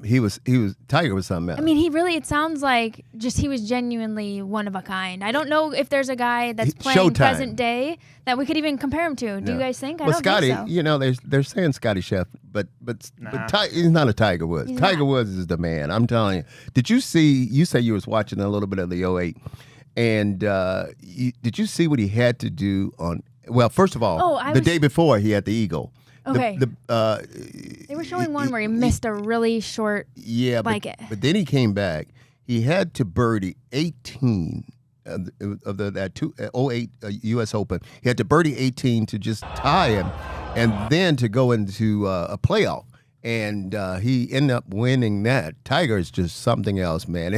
B: Tiger was something else.
A: I mean, it sounds like just he was genuinely one of a kind. I don't know if there's a guy that's playing present day that we could even compare him to. Do you guys think? I don't
B: Scotty,
A: think so.
B: they're saying Scotty Chef, but he's not a Tiger Woods. Tiger Woods is the man. I'm telling you. Did you see? You say you was watching a little bit of the 08, and did you see what he had to do on? Well, first of all, the day before he had the eagle.
A: Okay. They were showing one where he missed a really short.
B: Yeah, but then he came back. He had to birdie 18 of that 08 U.S. Open. He had to birdie 18 to just tie him, and then to go into a playoff. And he ended up winning that. Tiger is just something else, man.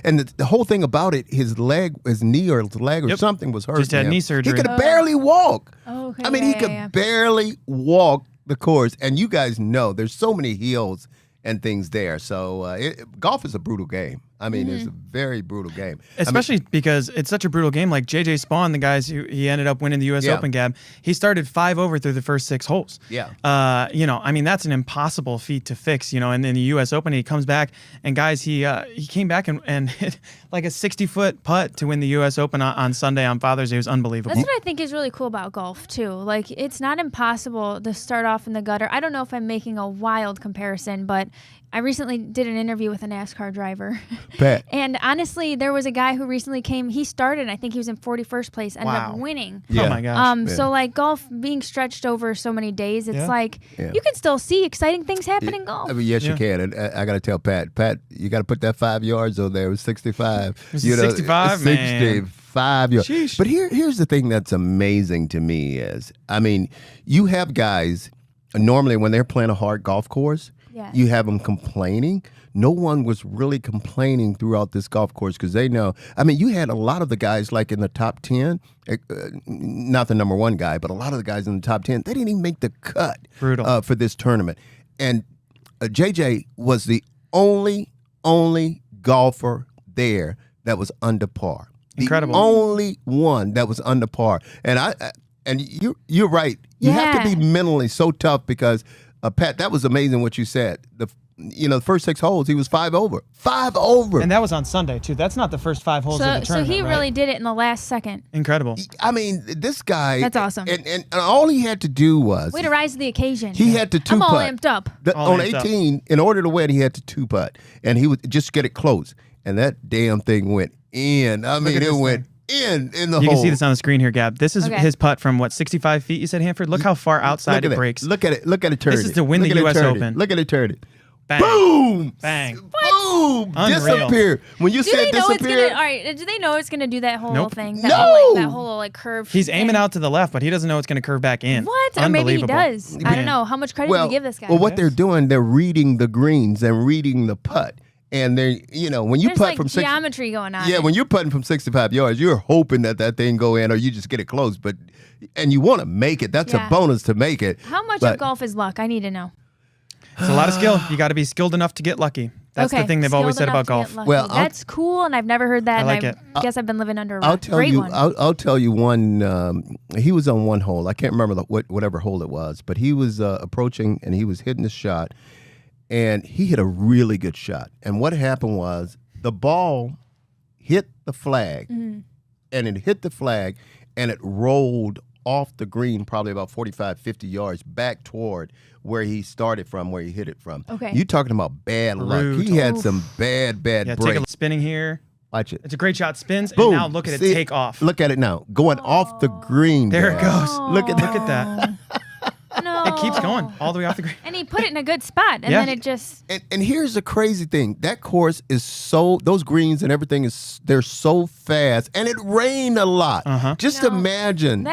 B: And the whole thing about it, his knee or his leg or something was hurt.
C: Just had knee surgery.
B: He could barely walk.
A: Oh, okay.
B: I mean, he could barely walk the course. And you guys know there's so many hills and things there. So golf is a brutal game. I mean, it's a very brutal game.
C: Especially because it's such a brutal game. Like J.J. Spawn, the guys who he ended up winning the U.S. Open, Gab, he started 5 over through the first 6 holes.
B: Yeah.
C: I mean, that's an impossible feat to fix, and then the U.S. Open, he comes back, and guys, he came back and hit like a 60-foot putt to win the U.S. Open on Sunday on Father's Day. It was unbelievable.
A: That's what I think is really cool about golf, too. Like, it's not impossible to start off in the gutter. I don't know if I'm making a wild comparison, but I recently did an interview with a NASCAR driver.
B: Bet.
A: And honestly, there was a guy who recently came. He started, I think he was in 41st place, ended up winning.
B: Yeah.
C: Oh my gosh.
A: So like golf being stretched over so many days, it's like you can still see exciting things happen in golf.
B: I mean, yes, you can. And I got to tell Pat, you got to put that 5 yards on there. It was 65.
C: 65, man.
B: 65 yards.
C: Sheesh.
B: But here's the thing that's amazing to me is, I mean, you have guys normally when they're playing a hard golf course, you have them complaining. No one was really complaining throughout this golf course because they know. I mean, you had a lot of the guys like in the top 10, not the number one guy, but a lot of the guys in the top 10, they didn't even make the cut for this tournament. And JJ was the only golfer there that was under par.
C: Incredible.
B: The only one that was under par. And you're right. You have to be mentally so tough because Pat, that was amazing what you said. The first 6 holes, he was 5 over. 5 over.
C: And that was on Sunday, too. That's not the first 5 holes of the tournament,
A: So he really did it in the last second.
C: Incredible.
B: I mean, this guy.
A: That's awesome.
B: And all he had to do was.
A: Way to rise to the occasion.
B: He had to 2-putt.
A: I'm all amped up.
B: On 18, in order to win, he had to 2-putt. And he would just get it close. And that damn thing went in. I mean, it went in the hole.
C: You can see this on the screen here, Gab. This is his putt from, 65 feet, you said, Hanford? Look how far outside it breaks.
B: Look at it. Look at it turn.
C: This is to win the U.S. Open.
B: Look at it turn it.
C: Bang.
B: Boom!
C: Bang.
B: Boom!
C: Unreal.
B: Disappear. When you said disappear.
A: All right. Do they know it's gonna do that whole thing?
B: No.
A: That whole curve.
C: He's aiming out to the left, but he doesn't know it's going to curve back in.
A: What? Or maybe he does. I don't know. How much credit do you give this guy?
B: Well, what they're doing, they're reading the greens and reading the putt. And they, when you putt from
A: geometry going on.
B: Yeah, when you're putting from 65 yards, you're hoping that thing go in or you just get it close. And you want to make it. That's a bonus to make it.
A: How much of golf is luck? I need to know.
C: It's a lot of skill. You got to be skilled enough to get lucky. That's the thing they've always said about golf.
B: Well,
A: that's cool, and I've never heard that.
C: I like it.
A: I guess I've been living under a
B: rock.
A: I'll
B: tell you one. He was on one hole. I can't remember whatever hole it was, but he was approaching and he was hitting the shot, and he hit a really good shot. And what happened was the ball hit the flag, and it hit the flag, and it rolled off the green, probably about 45, 50 yards back toward where he started from, where he hit it from.
A: Okay.
B: You talking about bad luck. He had some bad
C: take
B: breaks.
C: a spinning here.
B: Watch it.
C: It's a great shot. Spins,
B: Boom.
C: and now look at
B: See,
C: it take off.
B: Look at it now. Going off the green.
C: There
B: man.
C: it goes.
B: Look at
C: that.
A: No.
C: It keeps going all the way off the green.
A: And he put it in a good spot, and
C: Yeah.
A: then it just.
B: And here's the crazy thing. That course is those greens and everything they're so fast, and it rained a lot. Just
A: No,
B: imagine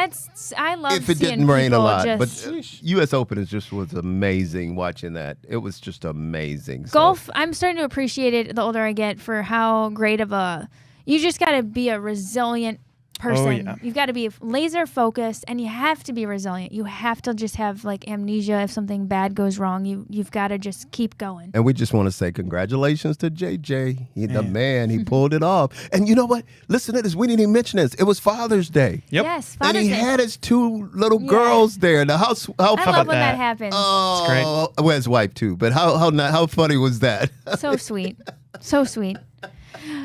A: I love
B: if it
A: seeing
B: didn't rain a
A: people
B: lot.
A: just-
B: But U.S. Open was amazing watching that. It was just amazing. So-
A: Golf, I'm starting to appreciate it the older I get for how great of a. You just got to be a resilient person.
C: yeah.
A: You've got to be laser focused, and you have to be resilient. You have to just have like amnesia if something bad goes wrong. You've got to just keep going.
B: And we just want to say congratulations to JJ. The man, he pulled it off. And you know what? Listen to this. We didn't even mention this. It was Father's Day.
C: Yep.
A: Yes,
B: And
A: Father's
B: he
A: Day.
B: had his 2 little girls there. Now, how
A: I love
C: about
A: when that
C: that?
A: happens.
B: Oh,
C: great.
B: well, his wife too. But how funny was that?
A: So sweet. So sweet.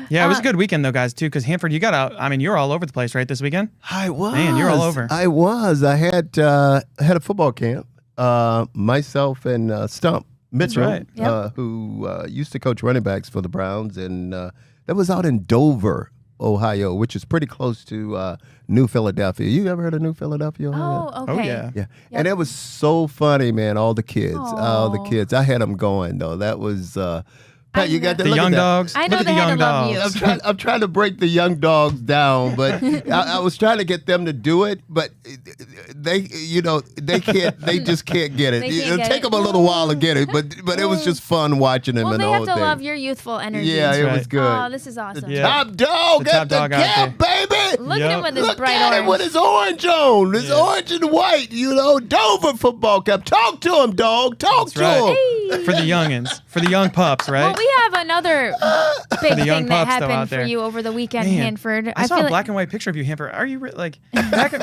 C: Yeah, it was a good weekend though, guys, too. Because Hanford, you got out. I mean, you were all over the place, right, this weekend?
B: I was.
C: Man, you're all over.
B: I was. I had a football camp. Myself and Stump Mitchell,
C: right.
A: Yep.
B: who used to coach running backs for the Browns, and that was out in Dover, Ohio, which is pretty close to New Philadelphia. You ever heard of New Philadelphia, Ohio?
A: Oh, okay.
C: Oh, yeah.
B: Yeah, and it was so funny, man. All the kids,
A: Aw.
B: I had them going though. That was. Pat, you got to
C: The
B: look
C: young
B: at that.
C: dogs.
A: I know
C: Look at
A: they
C: the
A: had
C: young
A: to love
C: dogs.
A: you.
B: I'm trying to break the young dogs down, but I was trying to get them to do it, but they can't. They just can't get it.
A: They can't
B: It'll
A: get
B: take
A: it.
B: them a little while to get it, but it was just fun watching them
A: Well,
B: and
A: they
B: the
A: have
B: whole
A: to
B: thing.
A: love your youthful energy.
B: Yeah, it
C: That's
B: was
C: right.
B: good.
A: Oh, this is awesome.
C: Yeah.
B: Top dog
C: The
B: at
C: top
B: the
C: dog out
B: camp, baby.
A: Look at
C: Yep.
A: him with his
B: Look
A: bright
B: at him
A: orange.
B: with his orange on, his orange and white. Dover football cap. Talk to him, dog. Talk
C: That's
B: to
C: right.
B: him.
C: For the youngins, for the young pups, right?
A: Well, we have another big
C: the young
A: thing that
C: pups, though,
A: happened
C: out
A: for
C: there.
A: you over the weekend,
C: Man,
A: Hanford.
C: I saw
A: feel
C: a
A: like
C: black and white picture of you, Hanford. Are you like back in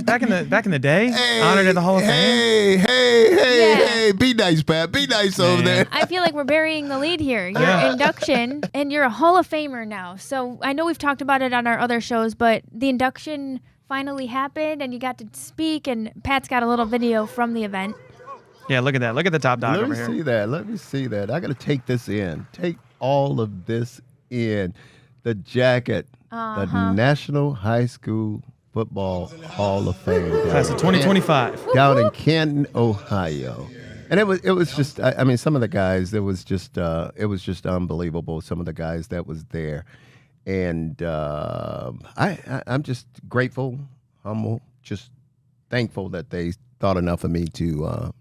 C: the day? Honored at the Hall of Fame.
B: Hey, be nice, Pat. Be nice over
C: Man.
B: there.
A: I feel like we're burying the lead here. Your
C: Yeah.
A: induction, and you're a Hall of Famer now. So I know we've talked about it on our other shows, but the induction finally happened, and you got to speak, and Pat's got a little video from the event.
C: Yeah, look at that. Look at the top dog
B: Let
C: over
B: me
C: here.
B: see that. Let me see that. I got to take this in. Take all of this in. The jacket, the National High School Football Hall of Fame.
C: Class of 2025.
B: Down in Canton, Ohio. And it was just, I mean, some of the guys, it was just unbelievable. Some of the guys that was there. And I'm just grateful, humble, just thankful that they thought enough of me to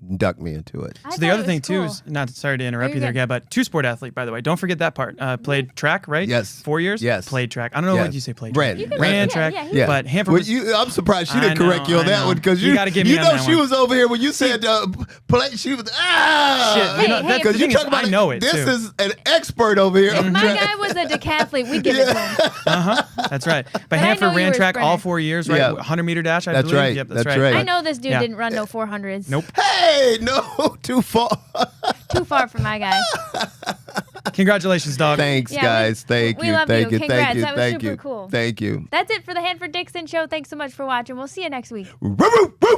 B: induct me into it.
A: I
C: So the
A: thought
C: other
A: it
C: thing
A: was
C: too
A: cool.
C: is not sorry to interrupt
A: You're
C: you there,
A: good.
C: Gab, but two-sport athlete, by the way. Don't forget that part. Played track, right?
B: Yes.
C: 4 years.
B: Yes.
C: Played track. I don't know
B: Yes.
C: what you say. Played
B: Ran.
C: track.
B: You can-
C: Ran
A: yeah,
C: track.
A: yeah,
B: Yeah.
C: But Hanford
B: Well,
C: was.
B: I'm surprised she didn't
C: I
B: correct you on
C: know,
B: that
C: I
B: one
C: know.
B: because
C: You gotta get me on that
B: she
C: one.
B: was over here when you said play. She was
C: Shit, you know, that's the
B: because
C: thing
B: you
C: is,
B: talking about
C: I know it
B: This
C: too.
B: is an expert over here. on
A: My
B: track.
A: guy was a decathlete. We give it to him.
C: That's right. But
A: I know
C: Hanford
A: you
C: ran
A: were a
C: track all
A: sprinter.
C: 4 years, right?
B: Yeah.
C: 100-meter dash, I
B: That's
C: believe.
B: right.
C: Yep,
B: That's
C: right.
B: right.
A: I know this dude
C: Yeah.
A: didn't run no 400s.
C: Nope.
B: Hey, no, too far.
A: Too far for my guy.
C: Congratulations, dog.
B: Thanks,
A: Yeah,
B: guys. Thank
A: we
B: you.
A: love
B: Thank
A: you.
B: you.
A: Congrats.
B: Thank you.
A: That was
B: Thank
A: super
B: you.
A: cool.
B: Thank you.
A: That's it for the Hanford Dixon Show. Thanks so much for watching. We'll see you next week.
B: Woo, woo, woo.